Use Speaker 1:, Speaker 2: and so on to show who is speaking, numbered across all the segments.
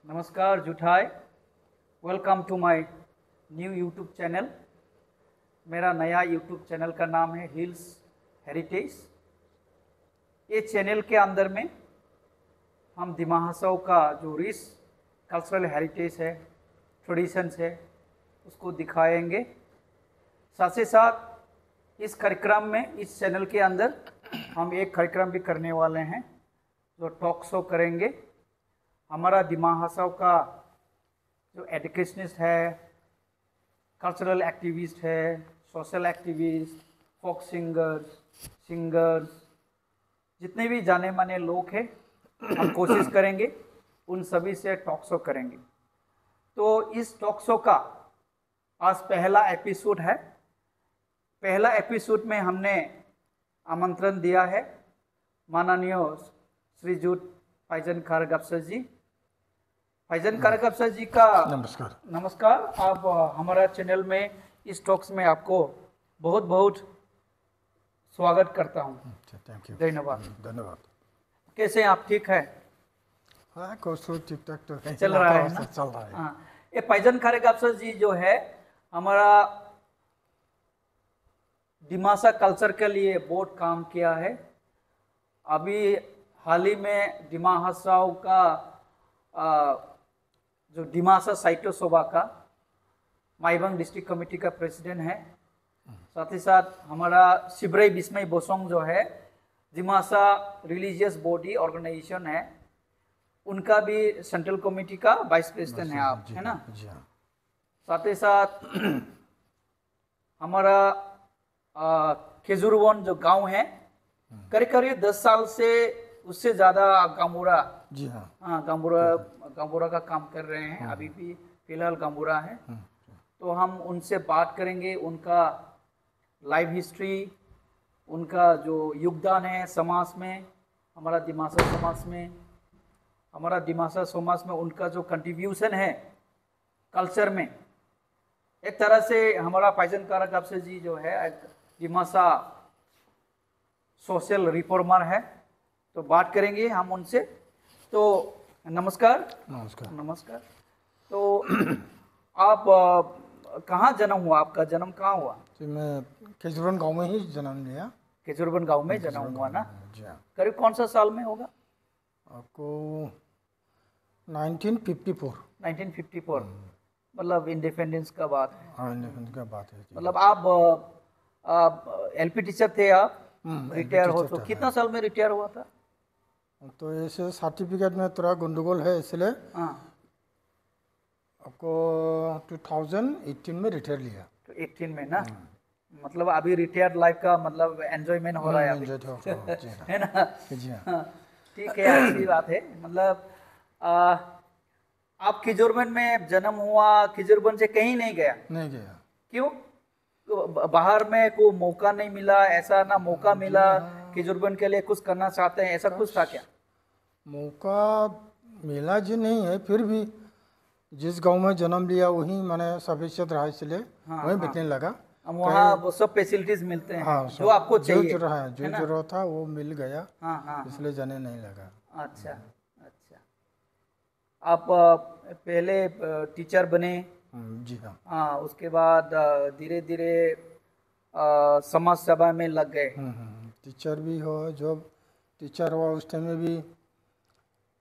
Speaker 1: नमस्कार जुठाई। Welcome to my new YouTube channel. मेरा नया यूट्यूब चैनल का नाम है हिल्स हेरिटेज। ये चैनल के अंदर में हम दिमा हसाओ का जो रिच कल्चरल हेरिटेज है, ट्रेडिशंस है, उसको दिखाएंगे। साथ ही साथ इस कार्यक्रम में, इस चैनल के अंदर हम एक कार्यक्रम भी करने वाले हैं जो टॉक शो करेंगे। हमारा दिमा हसाओ का जो एजुकेशनिस्ट है, कल्चरल एक्टिविस्ट है, सोशल एक्टिविस्ट, फोक सिंगर्स, जितने भी जाने माने लोग हैं, हम कोशिश करेंगे उन सभी से टॉक शो करेंगे। तो इस टॉक शो का आज पहला एपिसोड है। पहला एपिसोड में हमने आमंत्रण दिया है माननीय श्रीजुत फैजन खारगपसा जी। फैजन खारगपसा जी का नमस्कार। आप हमारा चैनल में इस टॉक्स में आपको बहुत बहुत स्वागत करता हूँ।
Speaker 2: Thank you.
Speaker 1: धन्यवाद। कैसे हैं आप? ठीक है?
Speaker 2: हाँ, ठीक ठाक तो है,
Speaker 1: चल रहा है ना?
Speaker 2: चल रहा है।
Speaker 1: हाँ, ये फैजन खारगपसा जी जो है हमारा दिमासा कल्चर के लिए बहुत काम किया है। अभी हाल ही में दिमा हसाओ का जो दिमासा साहित्य सभा का माइबंग डिस्ट्रिक्ट कमेटी का प्रेसिडेंट है। साथ ही साथ हमारा शिब्रई बिस्मय बोसोंग जो है दिमासा रिलीजियस बॉडी ऑर्गेनाइजेशन है, उनका भी सेंट्रल कमेटी का वाइस प्रेसिडेंट है आप, है ना? साथ ही साथ हमारा खेजुरवन जो गांव है, करीब 10 साल से उससे ज़्यादा गांबुरा,
Speaker 2: जी हाँ,
Speaker 1: गांबुरा का काम कर रहे हैं। अभी भी फिलहाल गांबुरा है। तो हम उनसे बात करेंगे, उनका लाइफ हिस्ट्री, उनका जो योगदान है समाज में, हमारा दिमासा समाज में उनका जो कंट्रीब्यूशन है कल्चर में। एक तरह से हमारा फैजन खारगपसा जी जो है दिमासा सोशल रिफॉर्मर है। तो बात करेंगे हम उनसे। तो नमस्कार। तो आप कहाँ जन्म हुआ? आपका जन्म कहाँ हुआ?
Speaker 2: तो मैं केजुरबन गांव में ही जन्म लिया।
Speaker 1: केजुरबन गांव में जन्म हुआ ना?
Speaker 2: जी हाँ।
Speaker 1: करीब कौन सा साल में होगा
Speaker 2: आपको? 1954।
Speaker 1: मतलब इंडिपेंडेंस का बात है।
Speaker 2: हाँ, इंडिपेंडेंस का बात है।
Speaker 1: मतलब आप एलपी टीचर थे, आप रिटायर हो तो कितना साल में रिटायर हुआ था?
Speaker 2: तो ऐसे सर्टिफिकेट में थोड़ा गंडगोल है, इसलिए आपको 2018 में रिटायर लिया।
Speaker 1: तो 18 में ना? मतलब अभी रिटायर्ड लाइफ का मतलब एंजॉयमेंट हो रहा है अभी, है ना?
Speaker 2: जी हाँ।
Speaker 1: ठीक है, अच्छी बात है। मतलब आप खिजूरबन में जन्म हुआ, खिजूरबन से कहीं नहीं गया? क्यों? तो बाहर में कोई मौका नहीं मिला? ऐसा ना मौका मिला खिजूरबन के लिए कुछ करना चाहते हैं, ऐसा कुछ था क्या?
Speaker 2: मौका मिला जी नहीं है, फिर भी जिस गांव में जन्म लिया वहीं मैंने सफिशियंट रहा, इसलिए वहीं बैठने लगा।
Speaker 1: वहाँ वो सब फैसिलिटीज मिलते हैं।
Speaker 2: हाँ,
Speaker 1: जो आपको चाहिए,
Speaker 2: जो जरूरत था वो मिल गया। इसलिए जाने नहीं लगा।
Speaker 1: अच्छा। आप पहले टीचर बने?
Speaker 2: जी हाँ।
Speaker 1: हाँ, उसके बाद धीरे धीरे समाज सेवा में लग गए।
Speaker 2: टीचर भी हो, जब टीचर हुआ उस टाइम में भी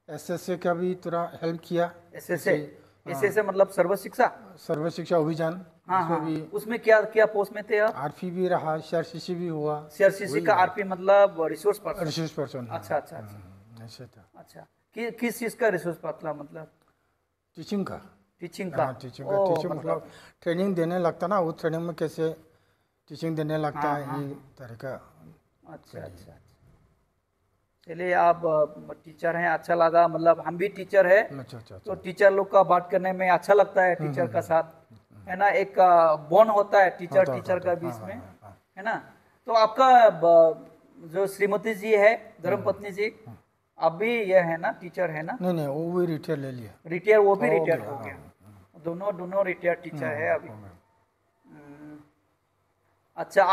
Speaker 2: एसएसए का भी थोड़ा हेल्प किया।
Speaker 1: एसएसए मतलब सर्व शिक्षा अभियान।
Speaker 2: हाँ,
Speaker 1: उसमें क्या पोस्ट में थे आप?
Speaker 2: आरपी भी रहा, सीआरसीसी भी हुआ।
Speaker 1: सीआरसीसी का आरपी मतलब रिसोर्स पर्सन। अच्छा।
Speaker 2: ऐसे था।
Speaker 1: अच्छा, किस चीज का रिसोर्स पर्सन? मतलब
Speaker 2: टीचिंग का
Speaker 1: मतलब
Speaker 2: ट्रेनिंग देने लगता ना, उस ट्रेनिंग में कैसे टीचिंग देने लगता है, ये तरीका।
Speaker 1: अच्छा। चलिए, आप टीचर हैं, अच्छा लगा। मतलब हम भी टीचर है। तो टीचर लोग का बात करने में अच्छा लगता है, टीचर का साथ, है ना? एक बॉन्ड होता है टीचर का बीच में, है ना? तो आपका जो श्रीमती जी है, धर्मपत्नी जी, अब भी ये है ना, टीचर है ना?
Speaker 2: नहीं, वो भी रिटायर ले लिया।
Speaker 1: वो भी रिटायर हो गया। दोनों रिटायर टीचर है अभी। अच्छा,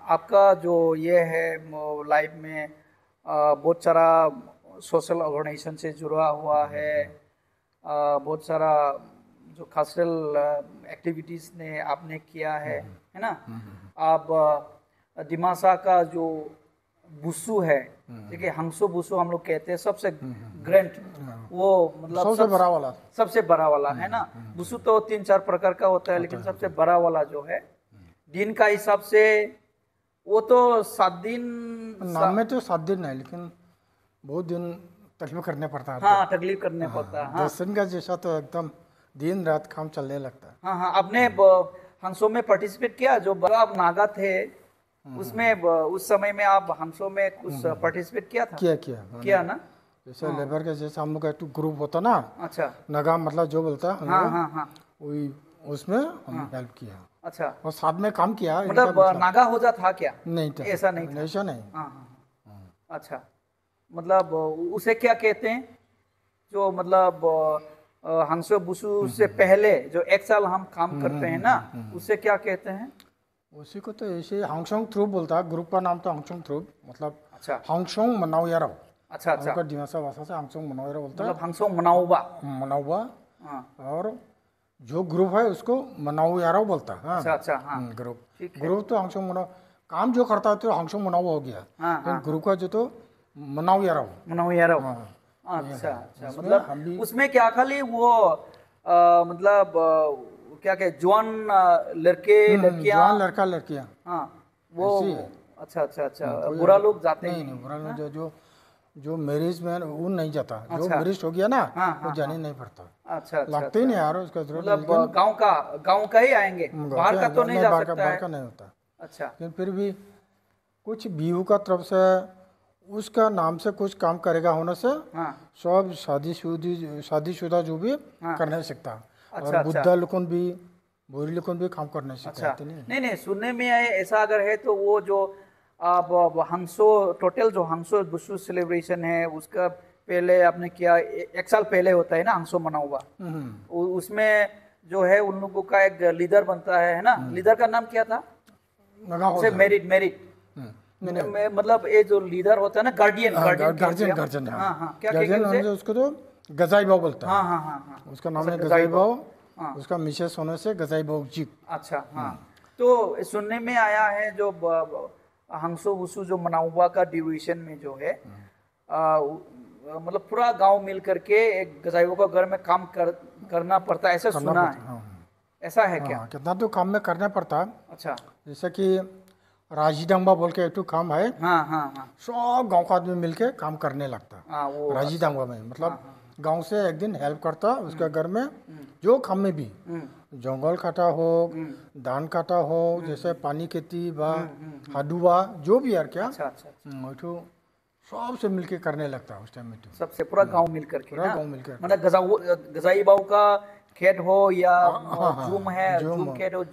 Speaker 1: आपका जो ये है लाइफ में बहुत सारा सोशल ऑर्गेनाइजेशन से जुड़ा हुआ है, बहुत सारा जो कल्चरल एक्टिविटीज़ ने आपने किया है ना। आप दिमासा का जो बुसु है, ठीक है, हंसो बुसु हम लोग कहते हैं, सबसे ग्रैंड, वो मतलब सबसे बड़ा वाला है ना। बुसु तो 3-4 प्रकार का होता है, लेकिन सबसे बड़ा वाला जो है दिन का हिसाब से वो तो 7 दिन,
Speaker 2: नाम में तो 7 दिन है, लेकिन बहुत दिन तकलीफ करने पड़ता है।
Speaker 1: हाँ, तकलीफ करने पड़ता है। हाँ,
Speaker 2: 10 दिन का जैसा तो एकदम दिन रात काम चलने लगता है।
Speaker 1: हाँ हाँ, आपने हंसों में पार्टिसिपेट किया? जो आप नागा थे उसमें, उस समय में आप हंसों में कुछ पार्टिसिपेट किया था? किया ना।
Speaker 2: जैसे लेबर के जैसे हम लोग का ग्रुप होता ना।
Speaker 1: अच्छा।
Speaker 2: नगा मतलब जो बोलता है,
Speaker 1: हाँ हाँ हाँ,
Speaker 2: वही उसमें हम हेल्प किया।
Speaker 1: अच्छा,
Speaker 2: और साथ में काम किया।
Speaker 1: मतलब नागा होता था क्या?
Speaker 2: नहीं था,
Speaker 1: ऐसा नहीं था।
Speaker 2: ऐसा नहीं।
Speaker 1: हाँ हाँ, अच्छा, मतलब उसे क्या कहते हैं जो मतलब हंसो बुसु से पहले जो 1 साल हम काम करते हैं ना, उसे क्या कहते हैं?
Speaker 2: उसी को तो ऐसे हांगशोंग थ्रूप बोलता है। ग्रुप का नाम तो हांगशोंग थ्रूप, मतलब
Speaker 1: अच्छा,
Speaker 2: हांगशोंग मनाओ यारो।
Speaker 1: अच्छा अच्छा,
Speaker 2: दिमासा भाषा से हांगशोंग मनाओ यारो बोलता है,
Speaker 1: मतलब हंसो मनाओबा।
Speaker 2: मनाओबा।
Speaker 1: हाँ,
Speaker 2: और जो ग्रुप है उसको मनाओ यारो बोलता है।
Speaker 1: अच्छा अच्छा, हाँ,
Speaker 2: ग्रुप तो हांगशोंग मनाओ काम जो करता है तो हांगशोंग मनाओ हो गया।
Speaker 1: हाँ,
Speaker 2: ग्रुप का जो तो मनाओ यारो।
Speaker 1: अच्छा अच्छा, मतलब उसमें क्या खाली वो मतलब क्या कहे, जवान लड़के लड़कियां,
Speaker 2: जवान लड़का लड़कियां,
Speaker 1: हाँ वो, अच्छा अच्छा अच्छा, बुरा लोग जाते हैं?
Speaker 2: नहीं, बुरा लोग जो मैरिज में वो नहीं जाता। जो मैरिज हो गया ना, वो जाने नहीं पड़ता।
Speaker 1: अच्छा,
Speaker 2: लगते ही नहीं यार उसका,
Speaker 1: मतलब गांव का ही आएंगे, बाहर का तो नहीं जा सकता है?
Speaker 2: बाहर का नहीं होता।
Speaker 1: अच्छा,
Speaker 2: लेकिन फिर भी कुछ बीहू का तरफ से उसका नाम से कुछ काम करेगा होने से सब शादीशुदा जो भी कर नहीं सकता। और बुद्धा लोगों भी, बोरी लोगों भी काम कर नहीं सकता।
Speaker 1: अच्छा, नहीं, सुनने में आए ऐसा अगर है तो वो जो आप हंसो, टोटल जो हंसो बुसु सेलिब्रेशन है उसका पहले आपने किया, 1 साल पहले होता है ना हंसो मनाओबा, उसमें जो है उन लोगों का एक लीडर बनता है ना। लीडर का नाम क्या था? मेरिट मतलब ये जो लीडर होता है ना, गार्डियन। हाँ हाँ, क्या कहते हैं
Speaker 2: उसको? तो गजाई बाव बोलता है।
Speaker 1: हाँ हाँ हाँ,
Speaker 2: उसका नाम है गजाई बाव। उसका मिसेस होने से गजाई बाव जी।
Speaker 1: अच्छा, हाँ, तो सुनने में आया है जो हंसो बुसु जो मनाउबा का ड्यूरेशन में जो है मतलब पूरा गांव मिल करके एक गजाइबों का घर में काम करना पड़ता है, ऐसा सुना है। ऐसा है क्या?
Speaker 2: कितना तो काम में करना पड़ता है।
Speaker 1: अच्छा,
Speaker 2: जैसे कि राजीदांबा बोल के एक काम है। सब गांव का आदमी मिलके काम करने लगता। राजीदांबा में मतलब गांव से एक दिन हेल्प करता उसके घर में, जो काम में भी, जंगल काटा हो, धान काटा हो, जैसे पानी खेती बा, हाडुआ, जो भी यार क्या, सब से मिलके करने लगता उस टाइम में। तो
Speaker 1: सबसे पूरा गांव मिलकर के,
Speaker 2: पूरा गांव मिलकर,
Speaker 1: मतलब गजाई बाबू का खेत हो या झूम है, झूम खेत हो,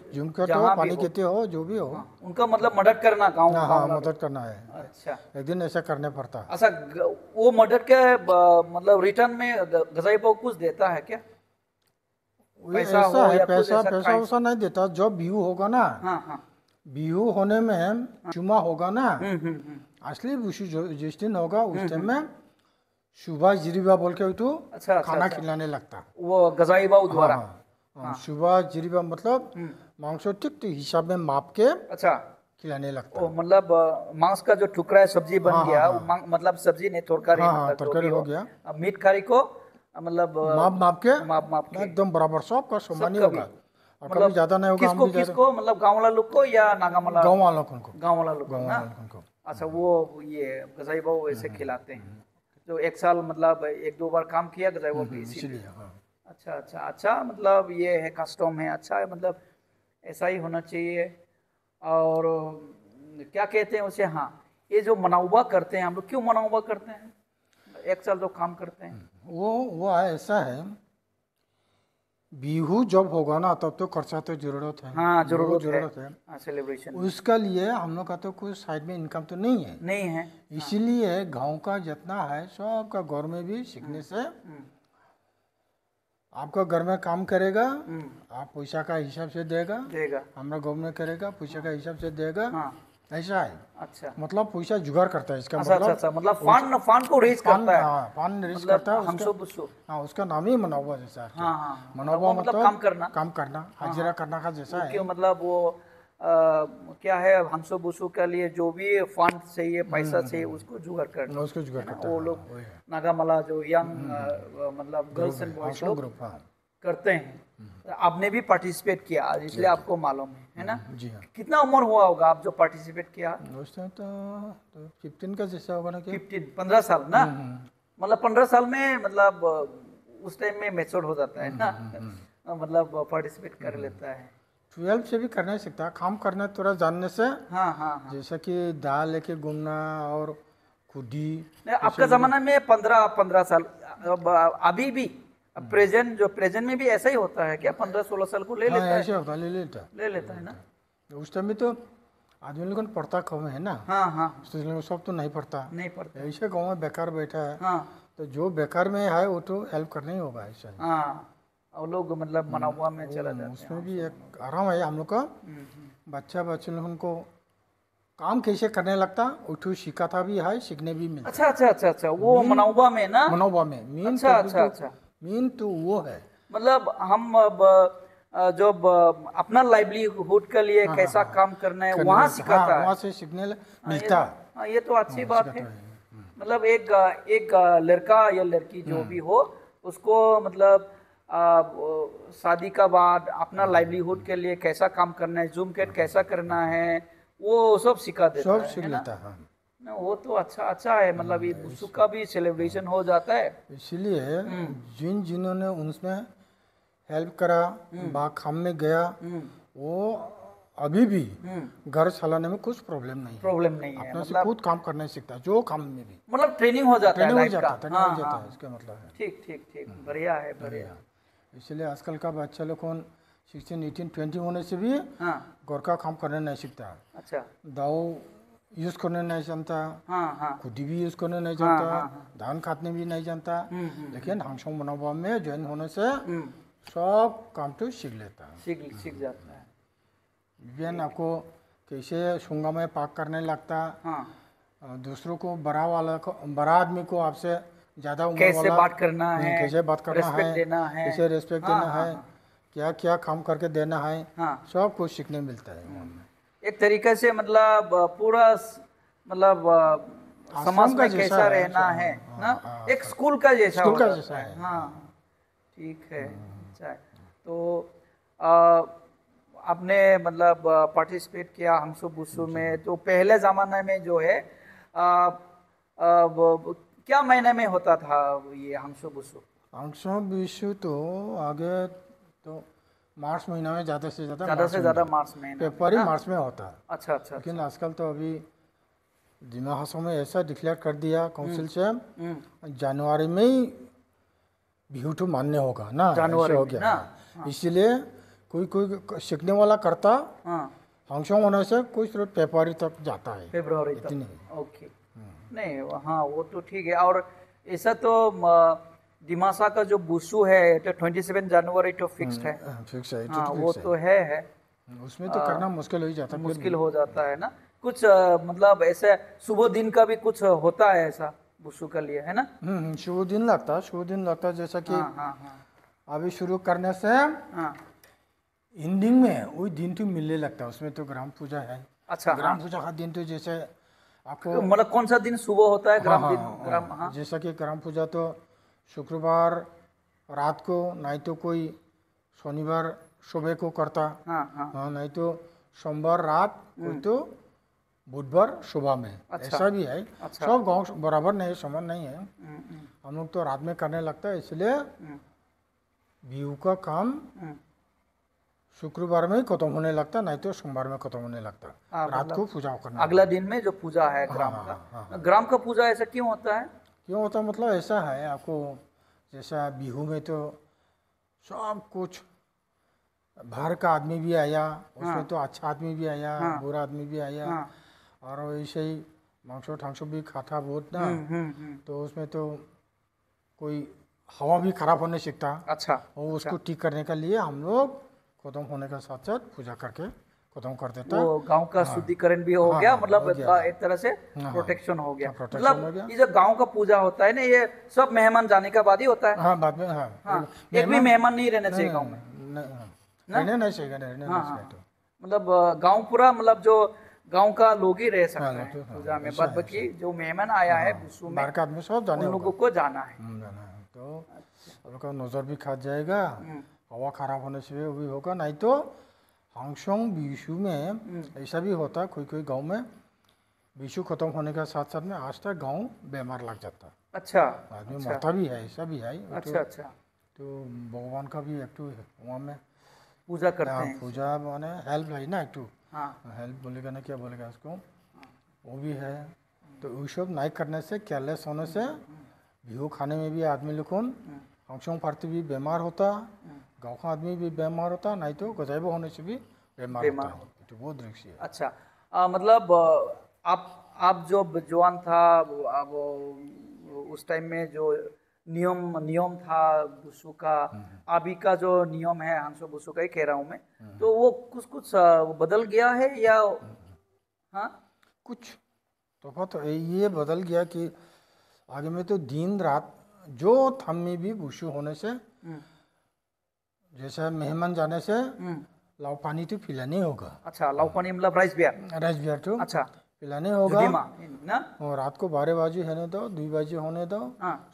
Speaker 2: पानी खेती हो, जो भी हो,
Speaker 1: उनका मतलब मदद करना गांव।
Speaker 2: मदद करना है। अच्छा, एक दिन ऐसा करने पड़ता।
Speaker 1: अच्छा, वो मदद के मतलब रिटर्न में गजाई बाबू कुछ देता है क्या?
Speaker 2: पैसा वैसा नहीं देता। जब बिहू होगा ना, बिहू होने में चुमा होगा ना, असली बुसु जिस दिन होगा उस टाइम में सुबह जिरीबा बोल के तो खाना खिलाने लगता
Speaker 1: वो गजाई बाबू द्वारा।
Speaker 2: सुबह जिरीबा मतलब मांस ठीक तो हिसाब में माप के
Speaker 1: अच्छा
Speaker 2: खिलाने लगता।
Speaker 1: मतलब मांस का जो टुकड़ा है सब्जी बन गया, मतलब सब्जी नहीं, तरकारी
Speaker 2: हो गया।
Speaker 1: मीट खारी को मतलब
Speaker 2: माप के एकदम बराबर सबका समान ही होगा।
Speaker 1: मतलब
Speaker 2: ज्यादा नहीं होगा।
Speaker 1: किसको मतलब गाँव वाला लोग को या नागा मला?
Speaker 2: गाँव वालों को।
Speaker 1: अच्छा, वो ये गजाई बाबू वैसे खिलाते हैं। तो 1 साल मतलब 1-2 बार काम किया गजाई बाबू इसीलिए। अच्छा अच्छा अच्छा, मतलब ये है कस्टम है। अच्छा है, मतलब ऐसा ही होना चाहिए। और क्या कहते हैं उसे, हाँ, ये जो मनाउबा करते हैं हम लोग, क्यों मनाउबा करते हैं? 1 साल जो काम करते हैं
Speaker 2: वो ऐसा है, बिहू जब होगा ना तब तो खर्चा तो जरूरत है।
Speaker 1: हाँ, जरूरत है सेलिब्रेशन।
Speaker 2: उसका लिए हम लोग का तो कुछ साइड में इनकम तो नहीं है। इसीलिए गांव का जितना है सबका घर में भी सीखने से आपका घर में काम करेगा, आप पैसा का हिसाब से देगा, हमारा गाँव में करेगा पैसा का हिसाब से देगा। ऐसा है।
Speaker 1: अच्छा
Speaker 2: मतलब पैसा जुगाड़ करता है इसका
Speaker 1: अच्छा
Speaker 2: मतलब।
Speaker 1: अच्छा, मतलब फंड को रेज करता है।
Speaker 2: हाँ, फंड रेज
Speaker 1: मतलब
Speaker 2: करता है
Speaker 1: हमसो बुसो।
Speaker 2: हाँ, उसका नाम ही मनोबा जैसा है।
Speaker 1: हाँ,
Speaker 2: मनोबा
Speaker 1: मतलब काम करना,
Speaker 2: हाजिरा करना का जैसा है।
Speaker 1: क्यों मतलब वो क्या है, हमसो बुसो के लिए जो भी फंड चाहिए, पैसा चाहिए, उसको जुगाड़ करना,
Speaker 2: उसको जुगाड़
Speaker 1: है ना।
Speaker 2: करता
Speaker 1: वो
Speaker 2: है,
Speaker 1: लोग
Speaker 2: वही है।
Speaker 1: नागामला जो यंग मतलब गर्ल्स एंड बॉयज लोग
Speaker 2: ग्रुप, हाँ
Speaker 1: करते हैं। आपने भी पार्टिसिपेट किया, इसलिए आपको मालूम है ना।
Speaker 2: जी हाँ।
Speaker 1: कितना उम्र हुआ होगा आप जो पार्टिसिपेट किया?
Speaker 2: उस टाइम तो 15 का जैसा होगा ना क्या।
Speaker 1: 15 साल ना, मतलब 15 साल में मतलब उस टाइम में मैच्योर हो जाता है ना, मतलब पार्टिसिपेट कर लेता है।
Speaker 2: 12 से भी करना ही सकता है, काम करना थोड़ा जानने से।
Speaker 1: हाँ हाँ हाँ।
Speaker 2: जैसा कि दाल लेके घूमना और खुदी।
Speaker 1: नहीं, आपका जमाना में 15 साल, अभी भी प्रेजेंट में भी ऐसा ही होता है क्या? 15-16 साल को ले
Speaker 2: हाँ,
Speaker 1: लेता है?
Speaker 2: ऐसे होता
Speaker 1: ले लेता है ना।
Speaker 2: उस टाइम में तो आदमी लोगों को पढ़ता कम है ना।
Speaker 1: हाँ हाँ,
Speaker 2: सब तो नहीं पढ़ता।
Speaker 1: नहीं पढ़ता।
Speaker 2: ऐसे गाँव में बेकार बैठा है,
Speaker 1: हाँ
Speaker 2: तो जो बेकार में है वो तो हेल्प करना ही होगा ऐसा।
Speaker 1: हाँ, और लोग मतलब मनावा में चला जाते हैं।
Speaker 2: उसमें भी एक आराम है हम लोग का। बच्चे लोगों को काम कैसे करने लगता उठू सीखा था भी है, सीखने भी मिलता।
Speaker 1: अच्छा अच्छा अच्छा अच्छा, वो मनावा में ना।
Speaker 2: मनोबा में मेन
Speaker 1: अच्छा अच्छा अच्छा,
Speaker 2: मेन तो वो है।
Speaker 1: मतलब हम अब जब अपना लाइवलीहुड के लिए कैसा काम करना है वहाँ सिखाता है।
Speaker 2: वहाँ से सीखने मिलता।
Speaker 1: हाँ, ये तो अच्छी बात है। मतलब एक लड़का या लड़की जो भी हो, उसको मतलब शादी का बाद अपना लाइवलीहुड के लिए कैसा काम करना है, जूम कैट कैसा करना है, वो सब सिखा देता
Speaker 2: सब
Speaker 1: है,
Speaker 2: सीख
Speaker 1: है ना?
Speaker 2: लेता है।
Speaker 1: ना, वो तो अच्छा है। मतलब ये बुसु का भी सेलिब्रेशन हो जाता है।
Speaker 2: इसलिए जिन्होंने उनमें हेल्प करा, काम में गया, वो अभी भी घर चलाने में कुछ प्रॉब्लम नहीं है। अपने से खुद काम करना सीखता है, जो काम में भी
Speaker 1: मतलब ट्रेनिंग हो जाता है लाइफ का।
Speaker 2: ट्रेनिंग हो जाता है, इसका मतलब है।
Speaker 1: ठीक ठीक ठीक, बढ़िया है, बढ़िया।
Speaker 2: इसलिए आजकल का बच्चा लोग 16, 18, 20 होने से भी घर का काम करने नहीं सीखता।
Speaker 1: अच्छा,
Speaker 2: दाव यूज करने नहीं जानता, खुदी भी यूज करने नहीं जानता, धान काटने भी नहीं जानता। लेकिन हांगसोंग मनोबा में ज्वाइन होने से सब काम तो सीख लेता है,
Speaker 1: सीख जाता है।
Speaker 2: इवन आपको कैसे सुंगा में पाक करने लगता, दूसरों को बड़ा आदमी को आपसे ज्यादा उम्र
Speaker 1: कैसे
Speaker 2: वाला
Speaker 1: बात करना है,
Speaker 2: कैसे रेस्पेक्ट देना है, क्या क्या काम करके देना है, सब कुछ सीखने मिलता है।
Speaker 1: एक तरीके से मतलब पूरा मतलब समाज में कैसा रहना है ना, एक स्कूल का जैसा है। हाँ, ठीक है। अच्छा, तो आपने मतलब पार्टिसिपेट किया हमसो बुसु में। तो पहले ज़माने में जो है क्या महीने में होता था ये हमसो बुसु?
Speaker 2: हमसो बुसु तो आगे तो मार्च महीना में ज़्यादा से
Speaker 1: ज़्यादा मार्च महीना,
Speaker 2: फरवरी मार्च में होता है।
Speaker 1: अच्छा अच्छा,
Speaker 2: लेकिन आजकल तो अभी दिमाग हासों में ऐसा डिक्लेयर कर दिया काउंसिल से, जनवरी में ही बिहू तो मानने होगा ना,
Speaker 1: जनवरी
Speaker 2: हो गया। इसलिए कोई सीखने वाला करता, हांगशोंग होने से कोई सिर्फ फरवरी तक जाता है,
Speaker 1: फरवरी तक। ओके, नहीं हाँ वो तो ठीक है। और ऐसा तो दिमासा का जो बुसु है तो 27 जनवरी तो फिक्स्ड है।
Speaker 2: फिक्स है,
Speaker 1: हाँ, वो तो है
Speaker 2: उसमें तो करना मुश्किल
Speaker 1: हो जाता है ना। कुछ मतलब ऐसे शुभ दिन का भी कुछ होता है ऐसा बुसु के लिए, है ना?
Speaker 2: शुभ दिन लगता है जैसा कि अभी शुरू करने से एंडिंग में वही दिन तो मिलने लगता है। उसमें तो ग्राम पूजा है।
Speaker 1: अच्छा,
Speaker 2: ग्राम पूजा का दिन तो जैसे आपको
Speaker 1: मतलब कौन सा दिन सुबह होता है? ग्राम
Speaker 2: जैसा कि ग्राम पूजा तो शुक्रवार रात को, नहीं तो कोई शनिवार सुबह को करता, नहीं तो सोमवार रात, कोई तो बुधवार सुबह में। ऐसा भी है। सब गांव बराबर नहीं, समान नहीं है। हम लोग तो रात में करने लगता है, इसलिए बिहू का काम शुक्रवार में ही खत्म होने लगता, नहीं तो सोमवार में खत्म होने लगता। रात को पूजा करना,
Speaker 1: अगला दिन में जो पूजा है ग्राम का। ग्राम का पूजा ऐसा क्यों होता है?
Speaker 2: मतलब ऐसा है, आपको जैसा बिहू में तो सब कुछ बाहर का आदमी भी आया, उसमें तो अच्छा आदमी भी आया, बुरा आदमी भी आया, और वैसे ही मांसो ठांसो भी खाता बहुत ना, तो उसमें तो कोई हवा भी खराब होने सीखता।
Speaker 1: अच्छा,
Speaker 2: और उसको ठीक करने के लिए हम लोग खत्म होने के साथ साथ पूजा करके खत्म कर देता।
Speaker 1: वो गांव का शुद्धिकरण भी हो गया, मतलब एक तरह से प्रोटेक्शन हो गया। मतलब ये जो गांव का पूजा होता है ना, ये सब मेहमान जाने का बाद ही होता है।
Speaker 2: हाँ, बाद में। हाँ,
Speaker 1: एक भी मेहमान नहीं रहना चाहिए गांव में,
Speaker 2: रहने नहीं चाहिए।
Speaker 1: मतलब गांव पूरा, मतलब जो गांव का लोग ही रह सकते हैं पूजा में, बाद बाकी जो मेहमान आया है बुसु में,
Speaker 2: बाहर का आदमी सब जाने
Speaker 1: उन लोगों को जाना है।
Speaker 2: तो उनका नजर भी खा जाएगा, हवा खराब होने से भी होगा। नहीं तो हांगसोंग बीशु में ऐसा भी होता है, कोई कोई गांव में बीशु खत्म होने के साथ साथ में आज तक गांव बीमार लग जाता है।
Speaker 1: अच्छा,
Speaker 2: आदमी मरता भी है, ऐसा भी है।
Speaker 1: अच्छा अच्छा।
Speaker 2: तो भगवान का भी एक वहाँ में
Speaker 1: पूजा करते हैं,
Speaker 2: पूजा माने हेल्प है ना, एक हेल्प बोलेगा ना, क्या बोलेगा उसको, वो भी है। तो वो सब नहीं करने से, केयरलेस होने से, बिहू खाने में भी आदमी लोग हांगसोंग पार्टी भी बीमार होता, गाँव का आदमी भी बीमार होता, नहीं तो गजाइबा होने से भी बीमार होता है। तो वो दृश्य है।
Speaker 1: अच्छा, मतलब आप जो जवान था, अब उस टाइम में जो नियम था बुसु का, अभी का जो नियम है हांगसो बुसु का ही कह रहा हूँ मैं, तो वो कुछ बदल गया है या? हाँ, कुछ
Speaker 2: तो ये बदल गया कि आगे में तो दिन रात जो थम्मी भी बुसु होने से, जैसे मेहमान जाने से लाव पानी तो पिलाने होगा।
Speaker 1: अच्छा, लाव पानी मतलब राइस बियर तो अच्छा
Speaker 2: पिलाने होगा
Speaker 1: ना।
Speaker 2: और रात को 12 बजे होने दो, 2 बजे होने दो,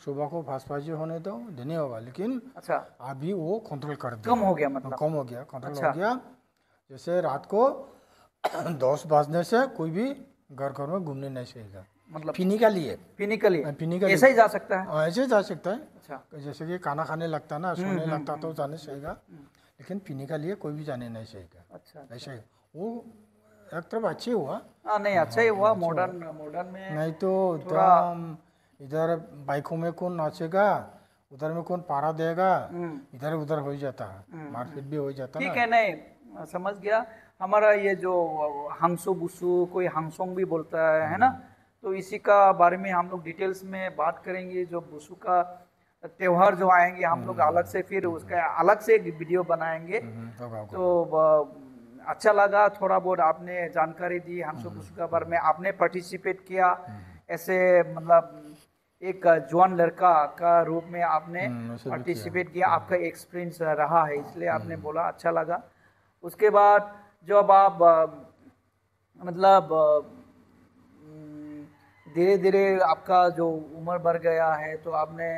Speaker 2: सुबह को 5 बजे होने दो, देने होगा। लेकिन
Speaker 1: अच्छा,
Speaker 2: अभी वो कंट्रोल कर दिया,
Speaker 1: कम हो गया, मतलब
Speaker 2: कम हो गया, कंट्रोल हो गया। जैसे रात को 10 बजने से कोई भी घर में घूमने नहीं चाहिए, मतलब पीने के लिए
Speaker 1: ऐसा ही जा सकता है,
Speaker 2: ऐसे जा सकता है।
Speaker 1: अच्छा,
Speaker 2: जैसे कि खाना खाने लगता ना, सोने लगता तो जाने चाहिए, लेकिन पीने के लिए कोई भी जाने नहीं चाहिए। अच्छा, ऐसे ही वो एक तरफ अच्छी हुआ।
Speaker 1: नहीं, अच्छा ही हुआ, मॉडर्न में।
Speaker 2: नहीं तो इधर बाइकों में कौन नाचेगा, उधर में कौन पारा देगा, इधर उधर हो जाता है, मारपीट भी हो जाता है।
Speaker 1: ठीक है, नहीं समझ गया। हमारा ये जो हांगसो बुसु, कोई हांगसोंग भी बोलता है ना, तो इसी का बारे में हम लोग डिटेल्स में बात करेंगे। जो बुसु का त्योहार जो आएंगे हम लोग अलग से, फिर उसका अलग से एक वीडियो बनाएंगे। तो अच्छा लगा, थोड़ा बहुत आपने जानकारी दी हांगसो बुसु के बारे में, आपने पार्टिसिपेट किया ऐसे, मतलब एक जवान लड़का का रूप में आपने पार्टिसिपेट किया, आपका एक्सपीरियंस रहा है, इसलिए आपने बोला, अच्छा लगा। उसके बाद जब आप मतलब धीरे धीरे आपका जो उम्र बढ़ गया है, तो आपने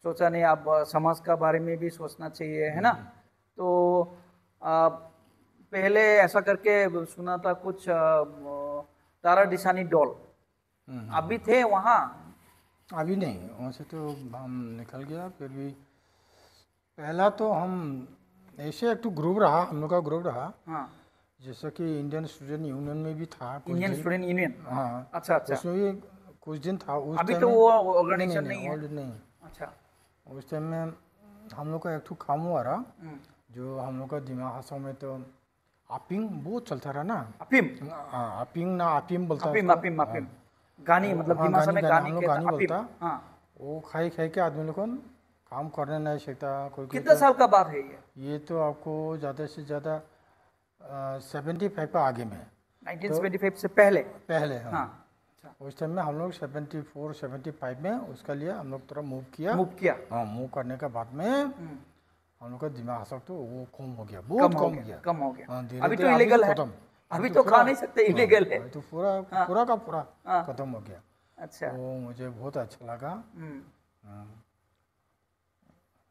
Speaker 1: सोचा नहीं, आप समाज का बारे में भी सोचना चाहिए, है ना। तो पहले ऐसा करके सुना था कुछ तारा दिसानी डॉल, अभी थे वहाँ?
Speaker 2: अभी नहीं, वहाँ से तो हम निकल गया। फिर भी पहला तो हम ऐसे एक तो ग्रुप रहा, हम लोग का ग्रुप रहा। हाँ, जैसे कि इंडियन स्टूडेंट यूनियन में भी था,
Speaker 1: इंडियन स्टूडेंट यूनियन। हाँ, अच्छा अच्छा,
Speaker 2: उसमें भी कुछ दिन था। उस
Speaker 1: अभी तो वो ऑर्गेनाइजेशन नहीं है।
Speaker 2: अच्छा, उस टाइम में हम लोग का एक तो काम हुआ रहा, जो हम लोग का दिमाग हाथों में तो अपिंग बहुत चलता रहा ना। अपिंग ना अपिंग बोलता है,
Speaker 1: अपिंग गानी, मतलब दिमाग में गानी
Speaker 2: बोलता। वो खाई के आदमी लोग काम करने नहीं सकता। कोई
Speaker 1: कितना साल का बात है
Speaker 2: ये तो आपको ज़्यादा से ज़्यादा 75 पर आगे में,
Speaker 1: 1975 से पहले।
Speaker 2: हाँ, उस टाइम में हम लोग 74 75 में उसका लिए हम लोग थोड़ा मूव किया। हाँ, मूव करने के बाद में हम लोग का दिमाग सब तो वो कम हो गया, बहुत कम हो गया।
Speaker 1: अभी तो इलीगल है, अभी तो खा नहीं सकते, इलीगल है,
Speaker 2: तो पूरा का पूरा खत्म हो गया।
Speaker 1: अच्छा,
Speaker 2: तो मुझे बहुत अच्छा लगा।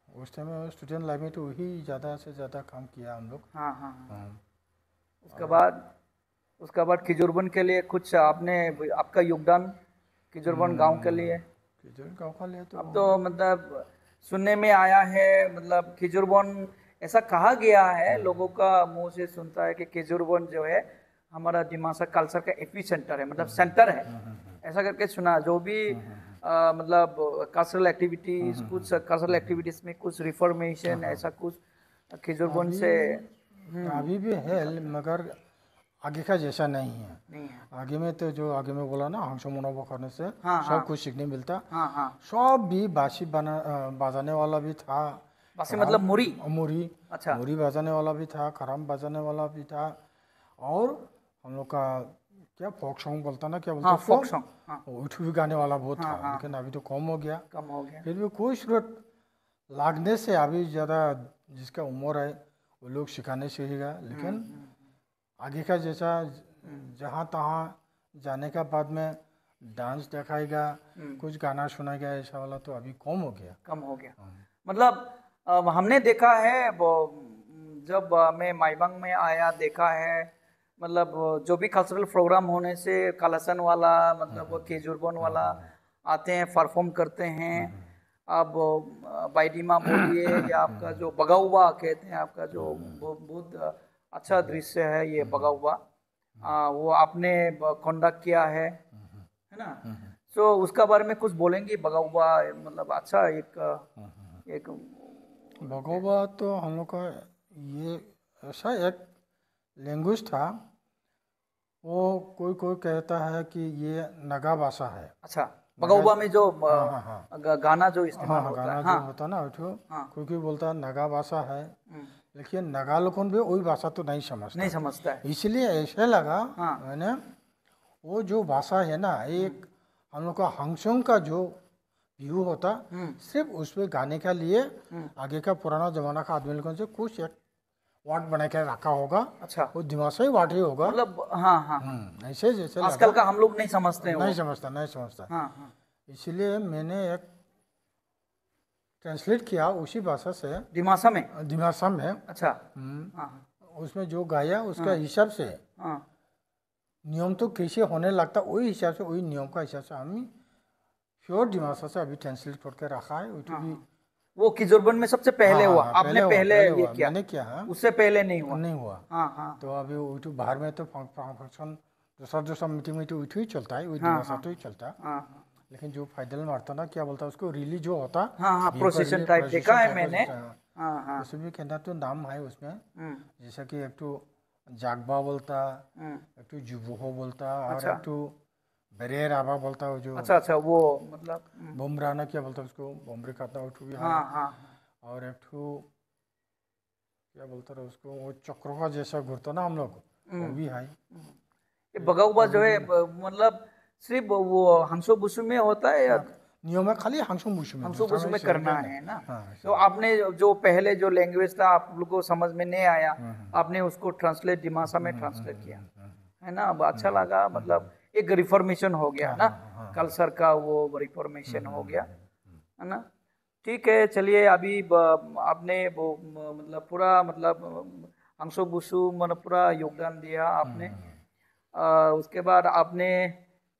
Speaker 2: उस टाइम में स्टूडेंट लाइफ में तो वही ज़्यादा से ज़्यादा काम किया हम लोग। हाँ।
Speaker 1: उसके बाद खिजूरबन के लिए कुछ आपका योगदान खिजूरबन गांव के लिए?
Speaker 2: गांव का लिए तो
Speaker 1: अब तो मतलब सुनने में आया है, मतलब खिजूरबन ऐसा कहा गया है, लोगों का मुंह से सुनता है कि खिजूरबन जो है हमारा दिमासा कल्चर का एपी सेंटर है, मतलब सेंटर है, ऐसा करके सुना। जो भी मतलब कल्चरल एक्टिविटीज में कुछ रिफॉर्मेशन ऐसा कुछ खिजूरबन से
Speaker 2: अभी भी है, मगर आगे का जैसा नहीं है। आगे में तो जो आगे में बोला ना, हांगसो मोनोबो करने से सब कुछ सीखने मिलता। सब भी बांसुरी बजाने वाला भी था,
Speaker 1: बांसुरी मतलब मुरी।
Speaker 2: अच्छा, मुरी बजाने वाला भी था, खराम बजाने वाला भी था, और हम लोग का क्या फोक सॉन्ग बोलता ना, क्या बोलता
Speaker 1: हाँ,
Speaker 2: है
Speaker 1: फोक सॉन्ग, हाँ,
Speaker 2: उठ भी गाने वाला बहुत
Speaker 1: हाँ,
Speaker 2: था,
Speaker 1: हाँ,
Speaker 2: लेकिन अभी तो कम हो गया।
Speaker 1: कम हो गया।
Speaker 2: फिर भी कोई सूरत लागने से अभी ज़्यादा जिसका उम्र है वो लोग सिखाने सीखेगा, लेकिन आगे का जैसा जहाँ तहाँ जाने का बाद में डांस दिखाएगा, कुछ गाना सुनाएगा, ऐसा वाला तो अभी कम हो गया।
Speaker 1: कम हो गया। मतलब हमने देखा है वो, जब मैं माईबंग में आया देखा है, मतलब जो भी कल्चरल प्रोग्राम होने से कलसन वाला, मतलब वो केजुरबन वाला आते हैं, परफॉर्म करते हैं। अब बाइडीमा बोलिए या आपका जो बगाउवा कहते हैं, आपका जो बहुत अच्छा दृश्य है ये बगाउवा, वो आपने कंडक्ट किया है ना? सो उसका बारे में कुछ बोलेंगे? बगाउवा मतलब अच्छा एक
Speaker 2: भगोबा तो हम लोग का ये ऐसा एक लैंग्वेज था, वो कोई कोई कहता है कि ये नगा भाषा है।
Speaker 1: अच्छा, बगाउबा में जो
Speaker 2: हाँ हाँ हाँ
Speaker 1: गाना जो इस्तेमाल
Speaker 2: हाँ,
Speaker 1: होता
Speaker 2: गाना
Speaker 1: है,
Speaker 2: जो
Speaker 1: हाँ,
Speaker 2: होता ना वो
Speaker 1: हाँ,
Speaker 2: कोई कोई बोलता है नगा भाषा है, लेकिन नगा लोगों भी वही भाषा तो नहीं समझता,
Speaker 1: नहीं समझता है।
Speaker 2: इसलिए ऐसे लगा
Speaker 1: हाँ,
Speaker 2: मैंने वो जो भाषा है ना, एक हम लोग का हंसों का जो व्यू होता, सिर्फ उसमें गाने के लिए आगे का पुराना जमाना का आदमी लोगों से कुछ एक वाट बना के रखा होगा।
Speaker 1: अच्छा,
Speaker 2: वो दिमाग से ही वाट ही होगा,
Speaker 1: मतलब हाँ हाँ,
Speaker 2: ऐसे जैसे
Speaker 1: आजकल
Speaker 2: लगा।
Speaker 1: का हम लोग नहीं समझते हैं
Speaker 2: नहीं
Speaker 1: वो।
Speaker 2: समझता, नहीं समझता।
Speaker 1: हाँ हाँ,
Speaker 2: इसलिए मैंने एक ट्रांसलेट किया उसी भाषा से,
Speaker 1: दिमासा में।
Speaker 2: दिमासा में।
Speaker 1: अच्छा, हाँ
Speaker 2: उसमें जो गाया उसका हिसाब से
Speaker 1: हाँ,
Speaker 2: नियम तो कैसे होने लगता, वही हिसाब से, वही नियम का हिसाब से हम प्योर दिमासा से अभी ट्रांसलेट करके रखा है। वो भी
Speaker 1: वो किजोरबन में सबसे पहले हुआ, आपने पहले ये किया?
Speaker 2: मैंने किया है,
Speaker 1: उससे पहले नहीं हुआ?
Speaker 2: नहीं हुआ।
Speaker 1: हाँ हाँ,
Speaker 2: तो अभी यूट्यूब बाहर में तो फंक्शन दूसरा दूसरा मीटिंग में तो यूट्यूब ही चलता है, वही
Speaker 1: हाँ,
Speaker 2: दिमासा तो ही चलता है।
Speaker 1: हाँ हाँ,
Speaker 2: लेकिन जो फाइनल मारता ना, क्या बोलता है उसको, रिली जो होता,
Speaker 1: हाँ हाँ, प्रोसेशन टाइप देखा है मैंने। हाँ हाँ,
Speaker 2: उसमें भी कहना तो नाम है उसमें, जैसा कि एक तो जागबा बोलता, एक तो जुबोहो बोलता, और एक तो बरेर आबा बोलता है जो।
Speaker 1: अच्छा अच्छा, वो मतलब
Speaker 2: बुमराना क्या बोलता है उसको, बुमरे खाता उठू भी है।
Speaker 1: हाँ हाँ,
Speaker 2: और एक तो क्या बोलता रहा उसको, वो चक्रों का जैसा घूरता ना हम लोग, वो भी है।
Speaker 1: ये बगाउबा जो है मतलब सिर्फ वो हंसो बुसु में होता है या
Speaker 2: नियम है खाली हंसो बुसु में,
Speaker 1: हंसो बुसु में करना है ना?
Speaker 2: हाँ,
Speaker 1: तो आपने जो पहले जो लैंग्वेज था आप लोग को समझ में नहीं आया, आपने उसको ट्रांसलेट दिमासा में ट्रांसलेट किया है ना? अब अच्छा लगा, मतलब एक रिफॉर्मेशन हो गया ना, कल्चर का वो रिफॉर्मेशन हो गया है ना? ठीक है, चलिए अभी आपने वो मतलब पूरा मतलब हंसो बुसु मतलब पूरा योगदान दिया आपने। उसके बाद आपने,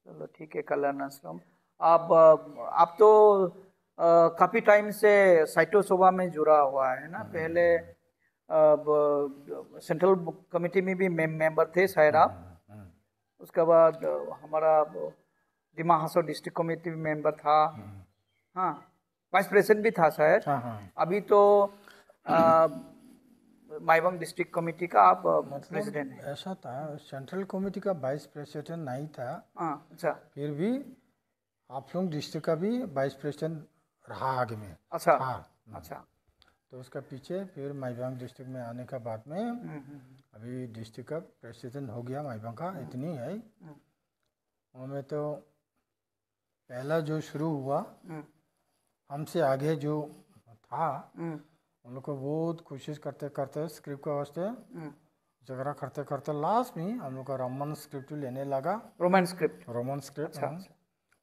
Speaker 1: चलो ठीक है, कल्याण आश्रम आप तो काफ़ी टाइम से साइटो सोबा में जुड़ा हुआ है ना? पहले सेंट्रल कमेटी में भी मेंबर थे शायद आप। उसके बाद हमारा दिमा हासो डिस्ट्रिक्ट कमेटी में मेंबर था, हाँ, वाइस प्रेसिडेंट भी था शायद। अभी तो माईबंग डिस्ट्रिक्ट कमेटी का आप प्रेसिडेंट हैं।
Speaker 2: ऐसा था, सेंट्रल कमेटी का वाइस प्रेसिडेंट नहीं था।
Speaker 1: अच्छा,
Speaker 2: फिर भी हाफलोंग डिस्ट्रिक्ट का भी वाइस प्रेसिडेंट रहा आगे में।
Speaker 1: अच्छा
Speaker 2: था।
Speaker 1: अच्छा,
Speaker 2: तो उसका पीछे फिर माईबंग डिस्ट्रिक्ट में आने का बाद में अभी डिस्ट्रिक्ट का प्रेसिडेंट हो गया माईबंग का, इतनी है। हमें तो पहला जो शुरू हुआ हमसे आगे जो था, हम लोग को बहुत कोशिश करते करते स्क्रिप्ट का वास्ते झगड़ा करते करते लास्ट में हम लोग का रोमन स्क्रिप्ट लेने लगा। रोमन स्क्रिप्ट
Speaker 1: अच्छा,